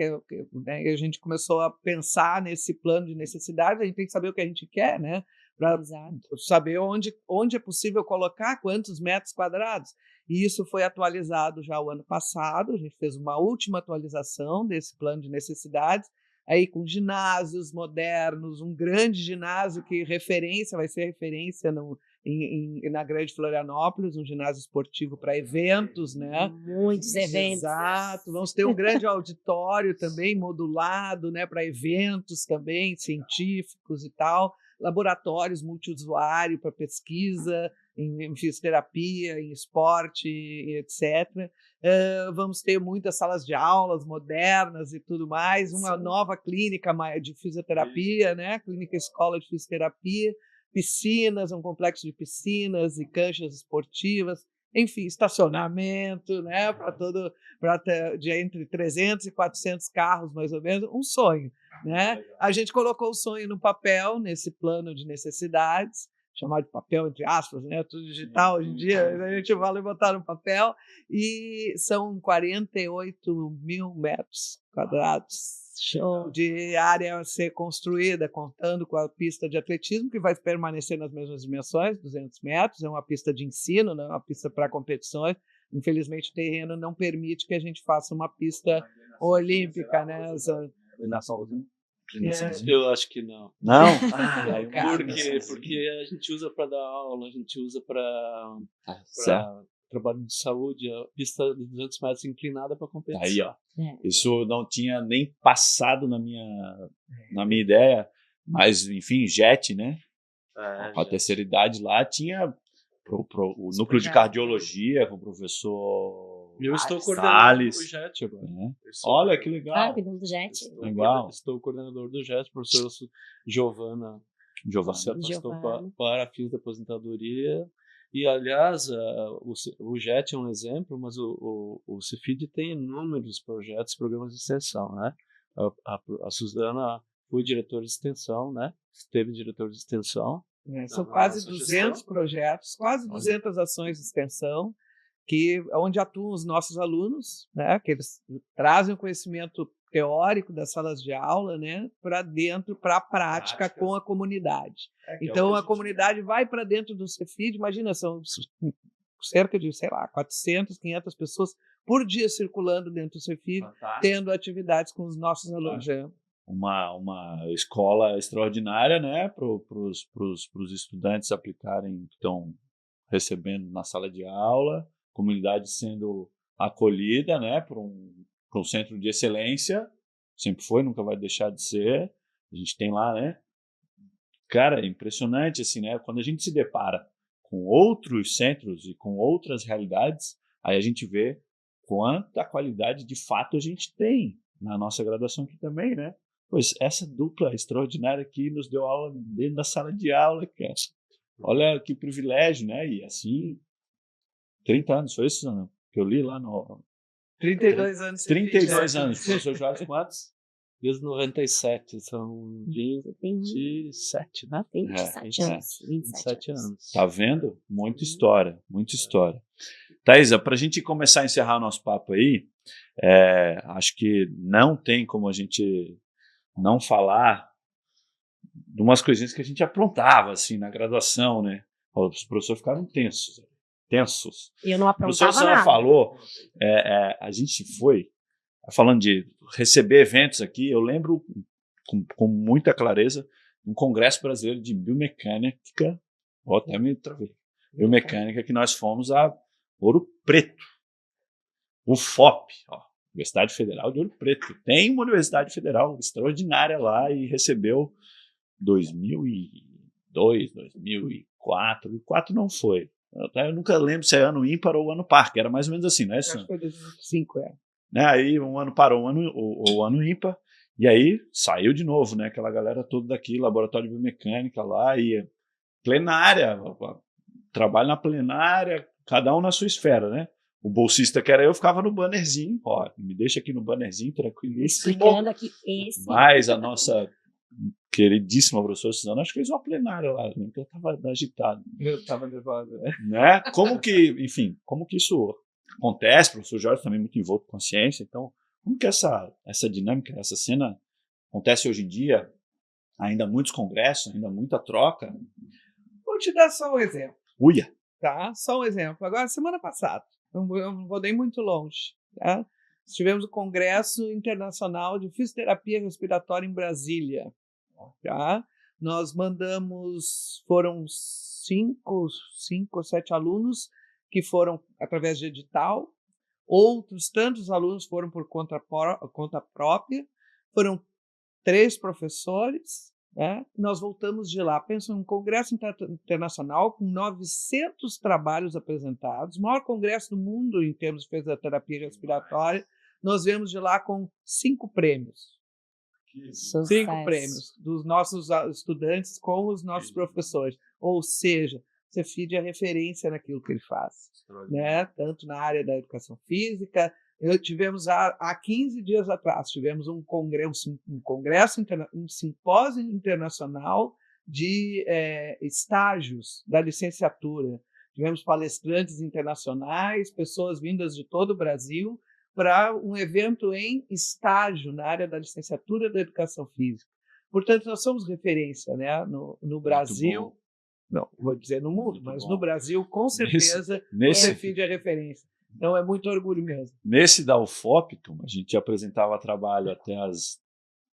Né? E a gente começou a pensar nesse plano de necessidades. A gente tem que saber o que a gente quer, né? Para saber onde é possível colocar quantos metros quadrados. E isso foi atualizado já o ano passado. A gente fez uma última atualização desse plano de necessidades, aí com ginásios modernos, um grande ginásio que vai ser referência na Grande Florianópolis, um ginásio esportivo para eventos, né? Muitos eventos. Exato. Vamos ter um grande auditório também modulado, né, para eventos também científicos e tal, laboratórios multiusuário para pesquisa em fisioterapia, em esporte, etc. Vamos ter muitas salas de aulas modernas e tudo mais, uma nova clínica de fisioterapia, né? Clínica Escola de Fisioterapia, piscinas, um complexo de piscinas e canchas esportivas, enfim, estacionamento, né? De entre 300 e 400 carros, mais ou menos, um sonho, né? A gente colocou o sonho no papel, nesse plano de necessidades, chamado de papel, entre aspas, né? Tudo digital hoje em dia, a gente vai botar no papel, e são 48 mil metros quadrados de área a ser construída, contando com a pista de atletismo, que vai permanecer nas mesmas dimensões, 200 metros, é uma pista de ensino, não é uma pista para competições. Infelizmente, o terreno não permite que a gente faça uma pista olímpica, né? Eu acho que não. Não? Porque a gente usa para dar aula, a gente usa para trabalho de saúde, a pista de 200 metros inclinada para competição. Aí, ó. Isso não tinha nem passado na minha ideia, mas, enfim, JET, né? A terceira idade lá tinha o núcleo de cardiologia com o professor Eu estou Salles. coordenador do JET agora. Olha, que legal. Cuidando do JET. Estou coordenador do JET, professor Giovana se afastou para fins da aposentadoria. E, aliás, o JET é um exemplo, mas o Cefid tem inúmeros projetos, programas de extensão, né? A Suzana foi diretora de extensão, né? Teve diretor de extensão. São quase 200 projetos, quase 200 ações de extensão, onde atuam os nossos alunos, né? Que eles trazem o conhecimento teórico das salas de aula, né, para dentro, para a prática com a comunidade. Então, a comunidade vai para dentro do Cefid, imagina, são cerca de, 400, 500 pessoas por dia circulando dentro do Cefid, tendo atividades com os nossos alunos. Uma escola extraordinária, né, para os estudantes aplicarem, que estão recebendo na sala de aula, comunidade sendo acolhida, né, para um centro de excelência, sempre foi, nunca vai deixar de ser. A gente tem lá, né? Cara, é impressionante, assim, né? Quando a gente se depara com outros centros e com outras realidades, aí a gente vê quanta qualidade de fato a gente tem na nossa graduação aqui também, né? Pois essa dupla extraordinária aqui nos deu aula dentro da sala de aula, cara. Olha que privilégio, né? E assim, 30 anos, foi isso, né? Que eu li lá no... 32 anos. 32 anos. Professor Jorge, quantos? Desde 97, são 27, né? 27 anos. 27 anos. Tá vendo? Muita história, muita história. Thaisa, para a gente começar a encerrar o nosso papo aí, acho que não tem como a gente não falar de umas coisinhas que a gente aprontava, assim, na graduação, né? Os professores ficaram tensos. Eu não aprontava nada. O professor falou, a gente foi, falando de receber eventos aqui, eu lembro com muita clareza, um congresso brasileiro de biomecânica, até me travei, biomecânica, que nós fomos a Ouro Preto, o FOP, Universidade Federal de Ouro Preto. Tem uma universidade federal extraordinária lá e recebeu 2002, 2004, 2004 não foi. Eu nunca lembro se é ano ímpar ou ano par, que era mais ou menos assim, né? Acho que foi 2005, né? Aí um ano parou, o ano ímpar, e aí saiu de novo, né? Aquela galera toda daqui, laboratório de biomecânica lá, e plenária, trabalho na plenária, cada um na sua esfera, né? O bolsista que era eu ficava no bannerzinho, ó, me deixa aqui no bannerzinho, tranquilíssimo. Explicando aqui esse. Mas a nossa queridíssima professora Suzana, acho que fez uma plenária lá, né, porque eu estava agitado. Eu estava nervosa. Né? Como que isso acontece? O professor Jorge também muito envolto com a ciência, então, como que essa dinâmica, essa cena acontece hoje em dia? Ainda muitos congressos, ainda muita troca. Vou te dar só um exemplo. Uia! Tá? Só um exemplo. Agora, semana passada, eu não vou nem muito longe, tá? Tivemos o Congresso Internacional de Fisioterapia Respiratória em Brasília. Tá? Nós mandamos, foram 5 ou 7 alunos que foram através de edital, outros tantos alunos foram por conta própria, foram 3 professores, né? Nós voltamos de lá, pensa um congresso internacional com 900 trabalhos apresentados, o maior congresso do mundo em termos de fisioterapia respiratória. Nós viemos de lá com 5 prêmios. Sucesso. 5 prêmios dos nossos estudantes com os nossos professores. Ou seja, o Cefid é referência naquilo que ele faz, né? Tanto na área da educação física. Tivemos há 15 dias atrás, tivemos um simpósio internacional de estágios da licenciatura. Tivemos palestrantes internacionais, pessoas vindas de todo o Brasil, para um evento em estágio na área da licenciatura da educação física. Portanto, nós somos referência, né, no Brasil, não vou dizer no mundo, mas no Brasil, com certeza, o Cefid é referência. Então, é muito orgulho mesmo. Nesse da UFOPTUM, a gente apresentava trabalho até as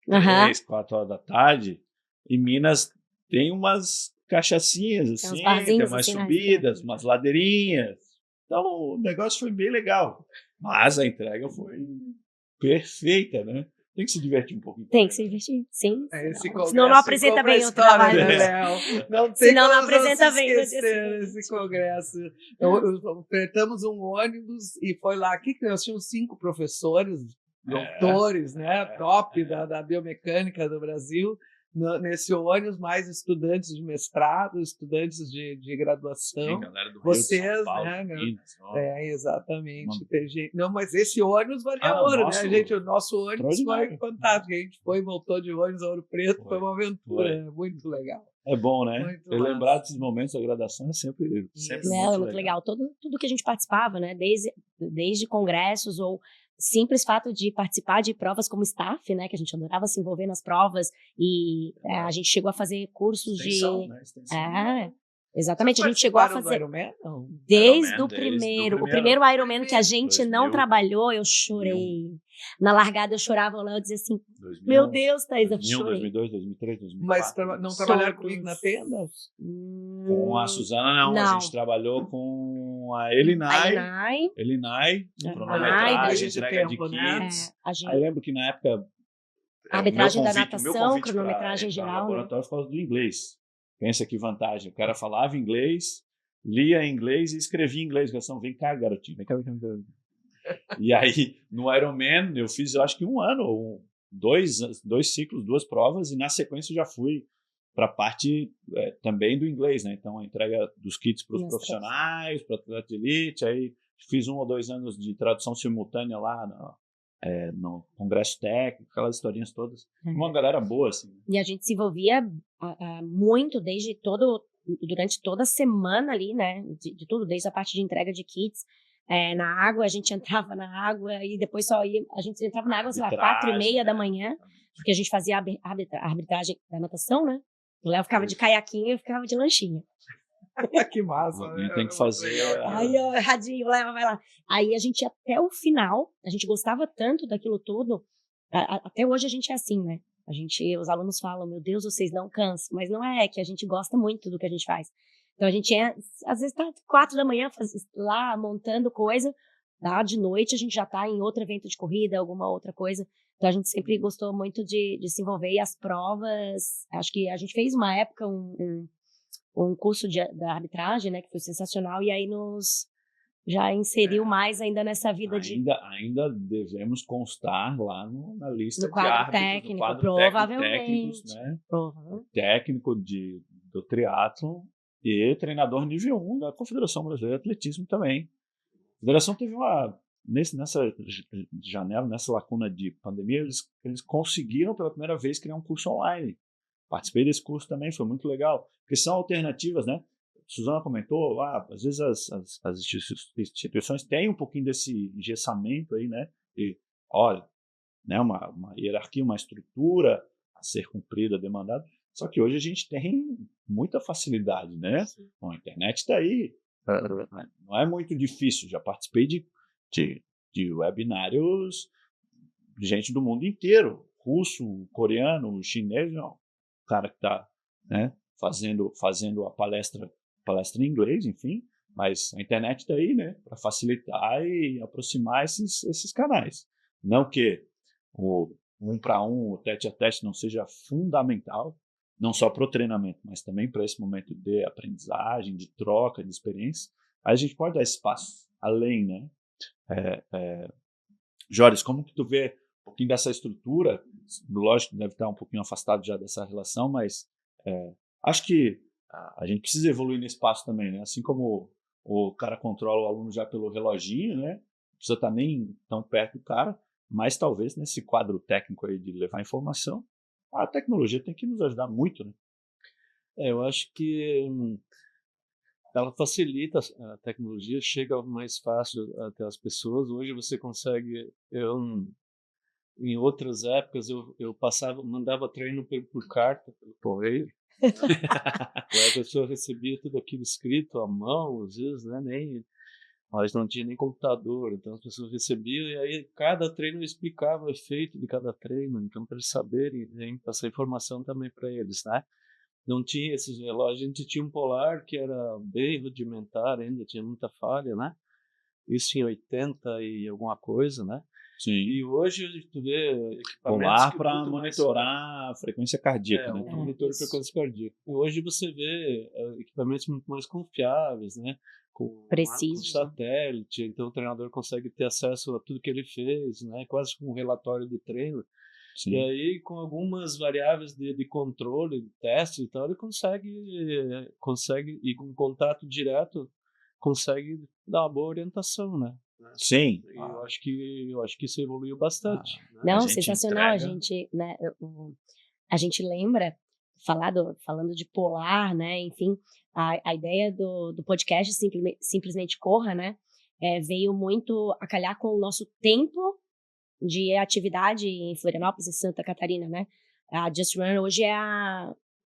3, 4 horas da tarde. Em Minas tem umas cachaçinhas, assim, tem umas assim, subidas, umas ladeirinhas. Então, o negócio foi bem legal. Mas a entrega foi perfeita, né? Tem que se divertir um pouquinho. Tem que se divertir, sim. Senão não apresenta bem o trabalho. Né, Léo? Não tem Senão não apresenta bem esse congresso. Apertamos um ônibus e foi lá. Aqui que nós tínhamos 5 professores, doutores, né? Top da biomecânica do Brasil. Nesse ônibus, mais estudantes de mestrado, estudantes de graduação. Sim, galera do Vocês, Rio de São Paulo, né? Minas, Exatamente. Não, mas esse ônibus valia ouro, né, gente? O nosso ônibus foi fantástico. A gente foi e voltou de ônibus a Ouro Preto, foi uma aventura muito legal. É bom, né? Muito lembrar desses momentos da graduação é sempre muito legal. Tudo que a gente participava, né? Desde congressos ou simples fato de participar de provas como staff, né, que a gente adorava se envolver nas provas e a gente chegou a fazer cursos extensão, né? Exatamente, a gente chegou a fazer desde o primeiro Ironman que a gente não trabalhou, eu chorei. Na largada eu chorava, o Léo dizia assim, 2000, meu Deus, Thaís, eu chorei. 2002, 2003, 2004. Mas não trabalharam comigo na tenda? Com a Suzana, não. A gente trabalhou com a Elinai, cronometragem, entrega de kits. Aí lembro que na época arbitragem da natação, cronometragem geral. Laboratório por causa do inglês. Pensa que vantagem. O cara falava inglês, lia em inglês e escrevia em inglês. Vem cá, garotinho. Vem cá. E aí, no Ironman, eu fiz, eu acho que 1 ano, ou 2 ciclos, 2 provas, e na sequência já fui para a parte também do inglês, né? Então, a entrega dos kits para os profissionais, para atleta de elite. Aí, fiz 1 ou 2 anos de tradução simultânea lá no congresso técnico, aquelas historinhas todas. Uma galera boa, assim. E a gente se envolvia muito durante toda a semana ali, né? De tudo, desde a parte de entrega de kits. Na água, a gente entrava na água e depois a gente entrava na água, sei lá, 4h30 da manhã, porque a gente fazia a arbitragem da natação, né? O Léo ficava de caiaquinho e eu ficava de lanchinha. Que massa, né? Tem que fazer. Aí, radinho, Léo, vai lá. Aí a gente, até o final, a gente gostava tanto daquilo tudo, até hoje a gente é assim, né? Os alunos falam, meu Deus, vocês não cansam, mas não é que a gente gosta muito do que a gente faz. Então a gente às vezes tá 4 da manhã lá montando coisa, de noite a gente já tá em outro evento de corrida, alguma outra coisa. Então a gente sempre gostou muito de se envolver e as provas, acho que a gente fez uma época um curso da arbitragem, né, que foi sensacional, e aí nos já inseriu mais ainda nessa vida ainda devemos constar lá na lista no quadro de árbitros, técnico, no quadro provavelmente. Técnicos, né? Técnico do triatlon e treinador nível 1 da Confederação Brasileira de Atletismo também. federação teve nessa janela, nessa lacuna de pandemia, eles conseguiram pela primeira vez criar um curso online. Participei desse curso também, foi muito legal, porque são alternativas, né? Suzana comentou, às vezes as instituições têm um pouquinho desse engessamento aí, né? E, olha, né, uma hierarquia, uma estrutura a ser cumprida, demandada. Só que hoje a gente tem muita facilidade, né? Bom, a internet está aí, não é muito difícil. Já participei de webinários de gente do mundo inteiro, russo, coreano, chinês, não. O cara que está, né, fazendo a palestra em inglês, enfim, mas a internet está aí, né, para facilitar e aproximar esses canais. Não que o 1-para-1, o tete-a-tete não seja fundamental, não só para o treinamento, mas também para esse momento de aprendizagem, de troca, de experiência. Aí a gente pode dar espaço além, né? Joris, como que tu vê um pouquinho dessa estrutura? Lógico que deve estar um pouquinho afastado já dessa relação, mas acho que a gente precisa evoluir nesse espaço também, né? Assim como o cara controla o aluno já pelo reloginho, né? Não precisa estar nem tão perto do cara, mas talvez nesse quadro técnico aí de levar informação, a tecnologia tem que nos ajudar muito, né? Eu acho que ela facilita, a tecnologia chega mais fácil até as pessoas. Hoje você consegue, em outras épocas eu mandava treino por carta, pelo correio. A pessoa recebia tudo aquilo escrito à mão, às vezes, né? Mas não tinha nem computador, então as pessoas recebiam e aí cada treino explicava o efeito de cada treino, então para eles saberem, passar informação também para eles, né? Não tinha esses relógios, a gente tinha um polar que era bem rudimentar ainda, tinha muita falha, né? Isso em 80 e alguma coisa, né? Sim. E hoje tu vê equipamentos polar para monitorar a frequência cardíaca, né? Monitor de frequência cardíaca. E hoje você vê equipamentos muito mais confiáveis, né? Com satélite, então o treinador consegue ter acesso a tudo que ele fez, né? Quase como um relatório de treino. Sim. E aí, com algumas variáveis de controle, de teste e tal, ele consegue ir com contato direto, consegue dar uma boa orientação, né? Sim. Eu acho que isso evoluiu bastante. Não, sensacional. A gente lembra, falando de polar, né? Enfim, a ideia do podcast Simplesmente Corra, né? Veio muito a calhar com o nosso tempo de atividade em Florianópolis e Santa Catarina, né? A Just Run hoje é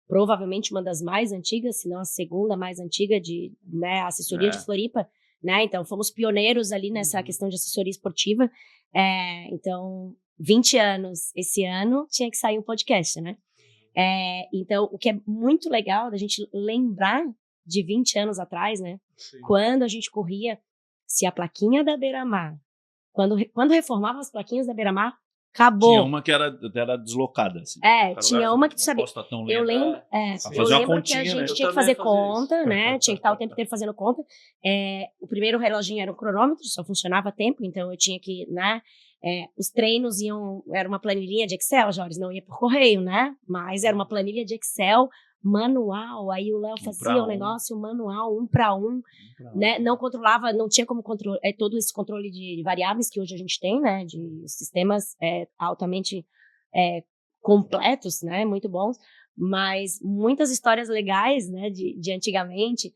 provavelmente uma das mais antigas, se não a segunda mais antiga de, né, assessoria de Floripa, né? Então fomos pioneiros ali nessa questão de assessoria esportiva. Então 20 anos esse ano tinha que sair um podcast, né? Então o que é muito legal da gente lembrar de 20 anos atrás, né? Sim. Quando a gente corria, se a plaquinha da Beira-Mar, quando reformava as plaquinhas da Beira-Mar, acabou. Tinha uma que era deslocada. Assim. Tinha uma que tu sabia. Eu lembro que a gente tinha que fazer conta, né? Tinha que estar o tempo inteiro fazendo conta. O primeiro reloginho era um cronômetro, só funcionava a tempo, então eu tinha que, né? Os treinos era uma planilhinha de Excel, Joris, não ia por correio, né? Mas era uma planilha de Excel manual, aí o Léo fazia o negócio manual, 1-para-1, né? Não controlava, não tinha como controlar todo esse controle de variáveis que hoje a gente tem, né? De sistemas altamente completos, né? Muito bons, mas muitas histórias legais, né? De antigamente,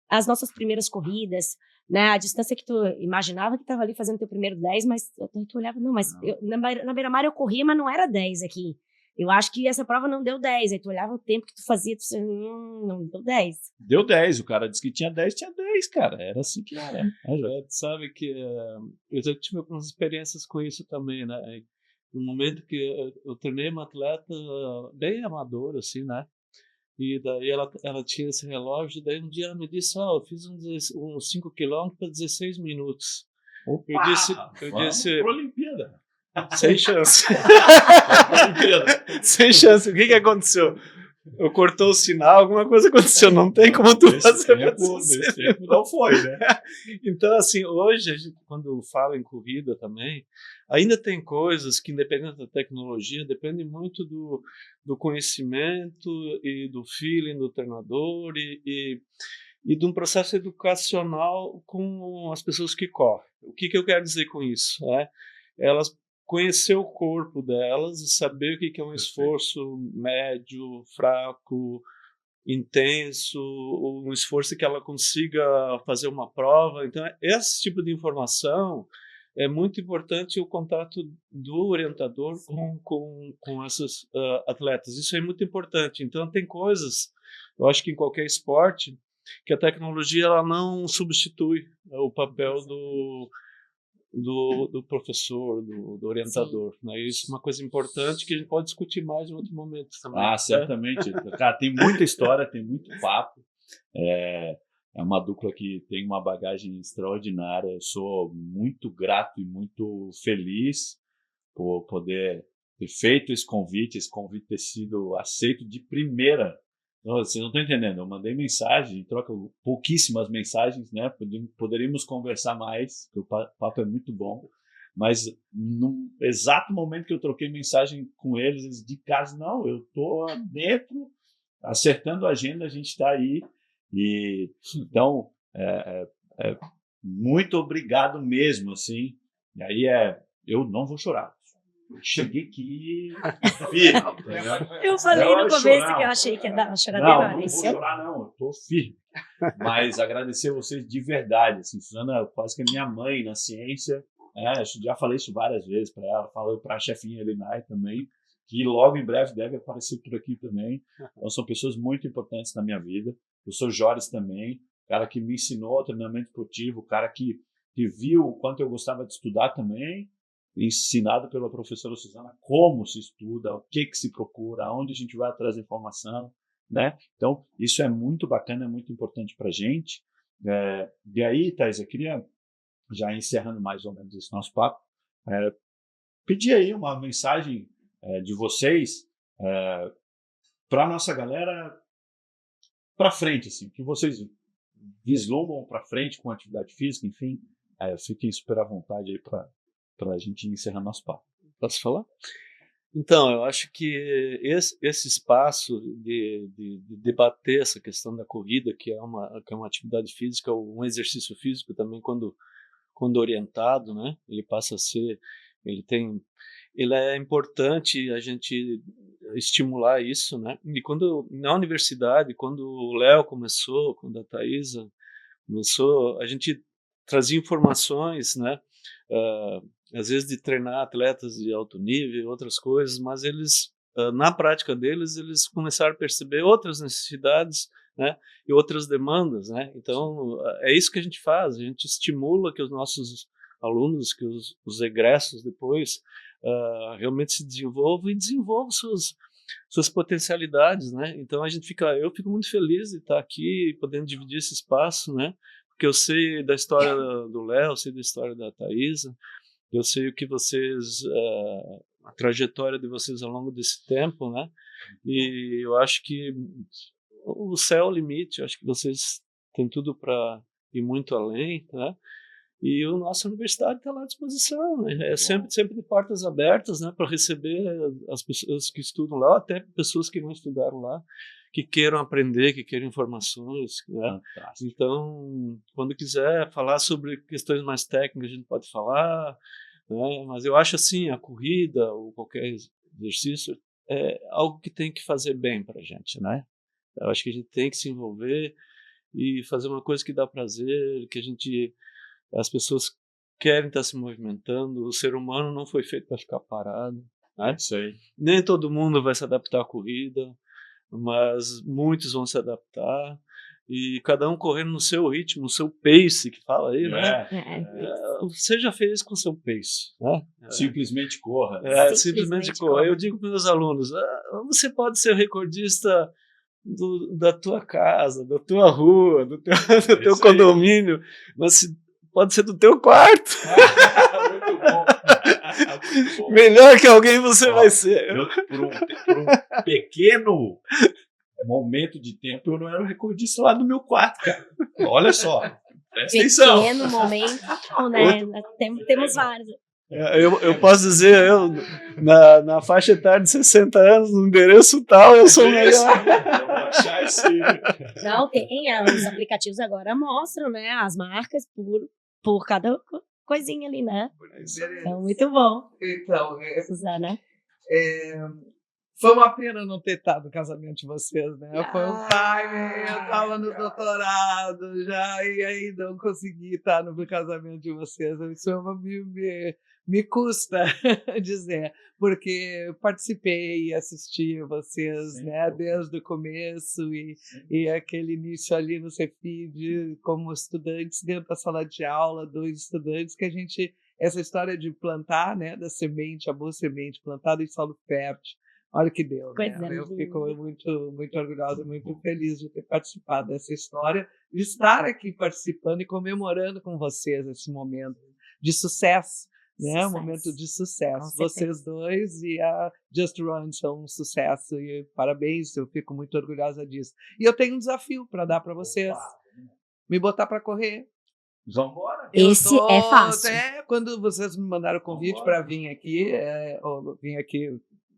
as nossas primeiras corridas, né? A distância que tu imaginava que estava ali fazendo teu primeiro 10, mas tu olhava, não, mas na Beira-Mar eu corria, mas não era 10 aqui. Eu acho que essa prova não deu 10. Aí tu olhava o tempo que tu fazia, tu dizia, não deu 10. Deu 10. O cara disse que tinha 10, cara. Era assim que era. Tu sabe que eu já tive algumas experiências com isso também, né? No momento que eu treinei uma atleta bem amadora, assim, né? E daí ela tinha esse relógio, e daí um dia ela me disse, eu fiz uns 5 km para 16 minutos. Opa, eu disse pra Olimpíada. Sem chance. Sem chance. O que aconteceu? Eu cortou o sinal, alguma coisa aconteceu. Não tem como tu fazer Nesse tempo não foi, né? Então, assim, hoje, a gente, quando fala em corrida também, ainda tem coisas que, independente da tecnologia, dependem muito do conhecimento e do feeling do treinador e de um processo educacional com as pessoas que correm. O que eu quero dizer com isso? Elas conhecer o corpo delas e saber o que é um esforço médio, fraco, intenso, um esforço que ela consiga fazer uma prova. Então, esse tipo de informação é muito importante, o contato do orientador com esses atletas. Isso é muito importante. Então, tem coisas, eu acho que em qualquer esporte, que a tecnologia ela não substitui o papel do professor, do orientador. Né? Isso é uma coisa importante que a gente pode discutir mais em outro momento também. Certamente. Cara, tem muita história, tem muito papo. É uma dupla que tem uma bagagem extraordinária. Eu sou muito grato e muito feliz por poder ter feito esse convite ter sido aceito de primeira. Vocês não estão entendendo, eu mandei mensagem, troca pouquíssimas mensagens, né? Poderíamos conversar mais, porque o papo é muito bom, mas no exato momento que eu troquei mensagem com eles de casa, não, eu estou dentro, acertando a agenda, a gente está aí, e então, muito obrigado mesmo, assim, e aí eu não vou chorar. Cheguei aqui firme. Eu falei no começo que eu achei que ia dar uma choradeira. Não vou chorar, não. Eu tô firme. Mas agradecer a vocês de verdade. Assim, Suzana quase que é minha mãe na ciência. Já falei isso várias vezes para ela. Falei para a chefinha Elinai também, que logo em breve deve aparecer por aqui também. Então, são pessoas muito importantes na minha vida. O professor Joris também, cara que me ensinou o treinamento esportivo, o cara que viu o quanto eu gostava de estudar também, ensinado pela professora Suzana como se estuda, o que se procura, aonde a gente vai atrás da informação, né? Então, isso é muito bacana, é muito importante para a gente. E aí, Thais, eu queria, já encerrando mais ou menos esse nosso papo, pedir aí uma mensagem de vocês para a nossa galera para frente, assim, que vocês vislumbram para frente com atividade física, enfim, fiquem super à vontade aí para a gente encerrar nosso papo. Posso falar? Então, eu acho que esse espaço de debater essa questão da corrida, que é uma atividade física, um exercício físico também, quando orientado, né? Ele passa a ser, ele é importante a gente estimular isso, né? E quando na universidade, quando o Léo começou, quando a Thaisa começou, a gente trazia informações, né? Às vezes de treinar atletas de alto nível, outras coisas, mas eles, na prática deles, eles começaram a perceber outras necessidades, né, e outras demandas, né? Então, é isso que a gente faz, a gente estimula que os nossos alunos, que os egressos depois, realmente se desenvolvam e desenvolvam suas potencialidades, né? Então, eu fico muito feliz de estar aqui, podendo dividir esse espaço, né? Porque eu sei da história do Léo, sei da história da Thaisa, eu sei o que vocês, a trajetória de vocês ao longo desse tempo, né? E eu acho que o céu é o limite, eu acho que vocês têm tudo para ir muito além, né? E a nossa universidade está lá à disposição, né? É sempre de portas abertas, né? Para receber as pessoas que estudam lá, até pessoas que não estudaram lá, que queiram aprender, que queiram informações, né? Então, quando quiser falar sobre questões mais técnicas, a gente pode falar, né? Mas eu acho assim, a corrida ou qualquer exercício é algo que tem que fazer bem para a gente, né? Eu acho que a gente tem que se envolver e fazer uma coisa que dá prazer, que as pessoas querem estar se movimentando. O ser humano não foi feito para ficar parado, né? Isso aí. Nem todo mundo vai se adaptar à corrida, mas muitos vão se adaptar, e cada um correndo no seu ritmo, no seu pace, que fala aí, né? Seja feliz com o seu pace, né? Simplesmente corra. Simplesmente corra. Eu digo para meus alunos, você pode ser o recordista da tua casa, da tua rua, do teu condomínio, mas pode ser do teu quarto. Muito bom. Melhor que alguém você vai ser. Por um pequeno momento de tempo, eu não era o recordista lá do meu quarto, cara. Olha só. Presta atenção. Pequeno momento, não, né? Temos vários. Eu posso dizer, na faixa etária de 60 anos, no endereço tal, eu sou o melhor. achar esse... Não, os aplicativos agora mostram, né, as marcas por cada coisinha ali, né? É muito bom. Então, Suzana. foi uma pena não ter estado no casamento de vocês, né? Foi um timing, eu estava no doutorado já, e aí não consegui estar no casamento de vocês. Isso me custa dizer, porque participei e assisti vocês, né, desde o começo, e aquele início ali no Cefid, como estudantes, dentro da sala de aula, 2 estudantes, que a gente, essa história de plantar, né, da semente, a boa semente, plantada em solo fértil, olha o que deu, né? Eu fico muito, muito orgulhosa, muito feliz de ter participado dessa história, de estar aqui participando e comemorando com vocês esse momento de sucesso, né? Um momento de sucesso. Vocês dois e a Just Run são um sucesso e parabéns, eu fico muito orgulhosa disso. E eu tenho um desafio para dar para vocês. Me botar para correr. Vamos embora. Esse é fácil. Quando vocês me mandaram o convite para vir aqui,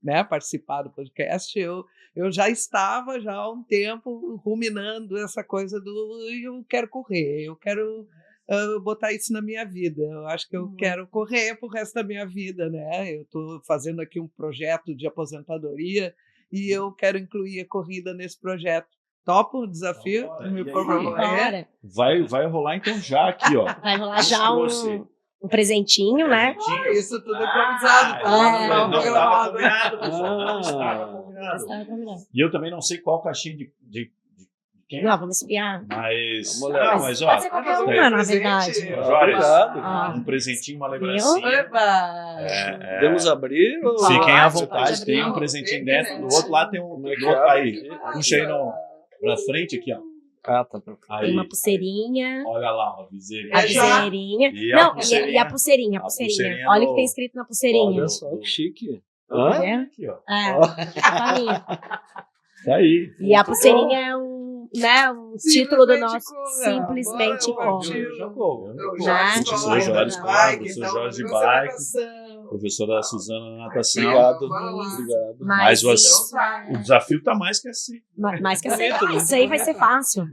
né, participar do podcast, eu já estava já há um tempo ruminando essa coisa eu quero correr, eu quero botar isso na minha vida. Eu acho que eu quero correr pro resto da minha vida, né? Eu estou fazendo aqui um projeto de aposentadoria e eu quero incluir a corrida nesse projeto. Topo o desafio? Vai rolar então já aqui, ó. Vai rolar já um presentinho, né? Isso tudo improvisado. Estava combinado. E eu também não sei qual caixinha de quem. Não, vamos espiar. Mas ó. Pode ser qualquer uma, na verdade. Um presentinho, uma lembrancinha. Podemos abrir? Fiquem à vontade, tem um presentinho dentro. Do outro lado tem um. Aí, puxa aí pra frente aqui, ó. Tá. Tem uma pulseirinha. Olha lá, a viseirinha. A viseirinha. E a pulseirinha. Olha o que tem escrito na pulseirinha. Olha só, que chique. Aqui, ó. Tá lindo. Tá aí. E a pulseirinha é o título do nosso Simplesmente Como. Professor Jorge de Bike, professora Suzana na natação. Obrigado. Mas o desafio tá mais que assim. Mais que assim. Isso aí vai ser fácil.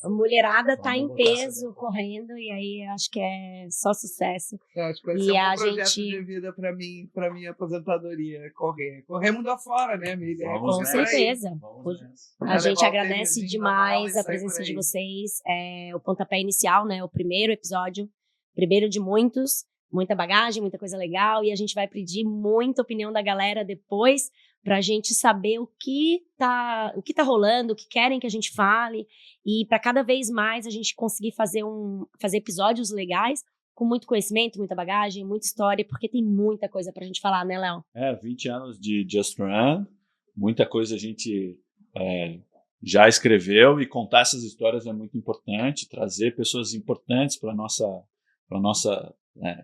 A mulherada tá em peso, correndo, e aí eu acho que é só sucesso. Eu acho que vai ser um projeto de vida para mim, para minha aposentadoria, correr. Correr mundo afora, né, minha ideia? Com certeza. A gente agradece demais a presença de vocês. O pontapé inicial, né? O primeiro episódio, primeiro de muitos, muita bagagem, muita coisa legal, e a gente vai pedir muita opinião da galera depois pra gente saber o que tá rolando, o que querem que a gente fale, e para cada vez mais a gente conseguir fazer episódios legais com muito conhecimento, muita bagagem, muita história, porque tem muita coisa pra gente falar, né, Léo? 20 anos de Just Run, muita coisa a gente já escreveu, e contar essas histórias é muito importante, trazer pessoas importantes para nossa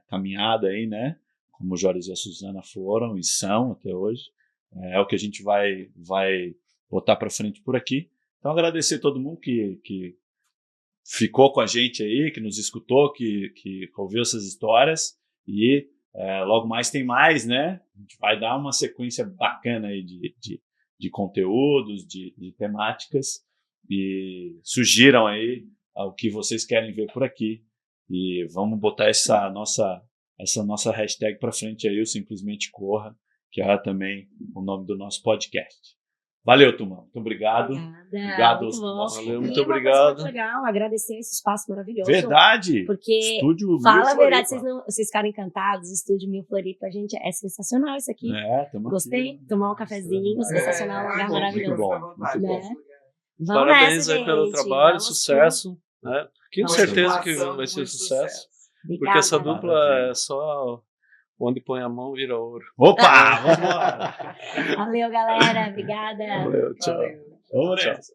caminhada aí, né? Como o Jorge e a Suzana foram e são até hoje. É o que a gente vai botar para frente por aqui. Então, agradecer a todo mundo que ficou com a gente aí, que nos escutou, que ouviu essas histórias, e logo mais tem mais, né? A gente vai dar uma sequência bacana aí de conteúdos, de temáticas, e sugiram aí o que vocês querem ver por aqui, e vamos botar essa nossa hashtag para frente aí, o Simplesmente Corra, que é também o nome do nosso podcast. Valeu, turma. Muito obrigado. Obrigado. Muito obrigado. Muito legal agradecer esse espaço maravilhoso. Verdade. Porque, Estúdio fala a Mil verdade, Floripa. vocês ficaram encantados. Estúdio Mil Floripa, gente, é sensacional isso aqui. Gostei. Aqui. Tomar um cafezinho, sensacional, um lugar maravilhoso. Muito bom. Né? Parabéns nessa, aí pelo gente. trabalho, sucesso. Né? Tenho certeza que vai ser sucesso. Porque essa dupla é só onde põe a mão vira ouro. Opa! Vamos embora. Valeu, galera. Obrigada. Valeu, tchau. Vamos nessa.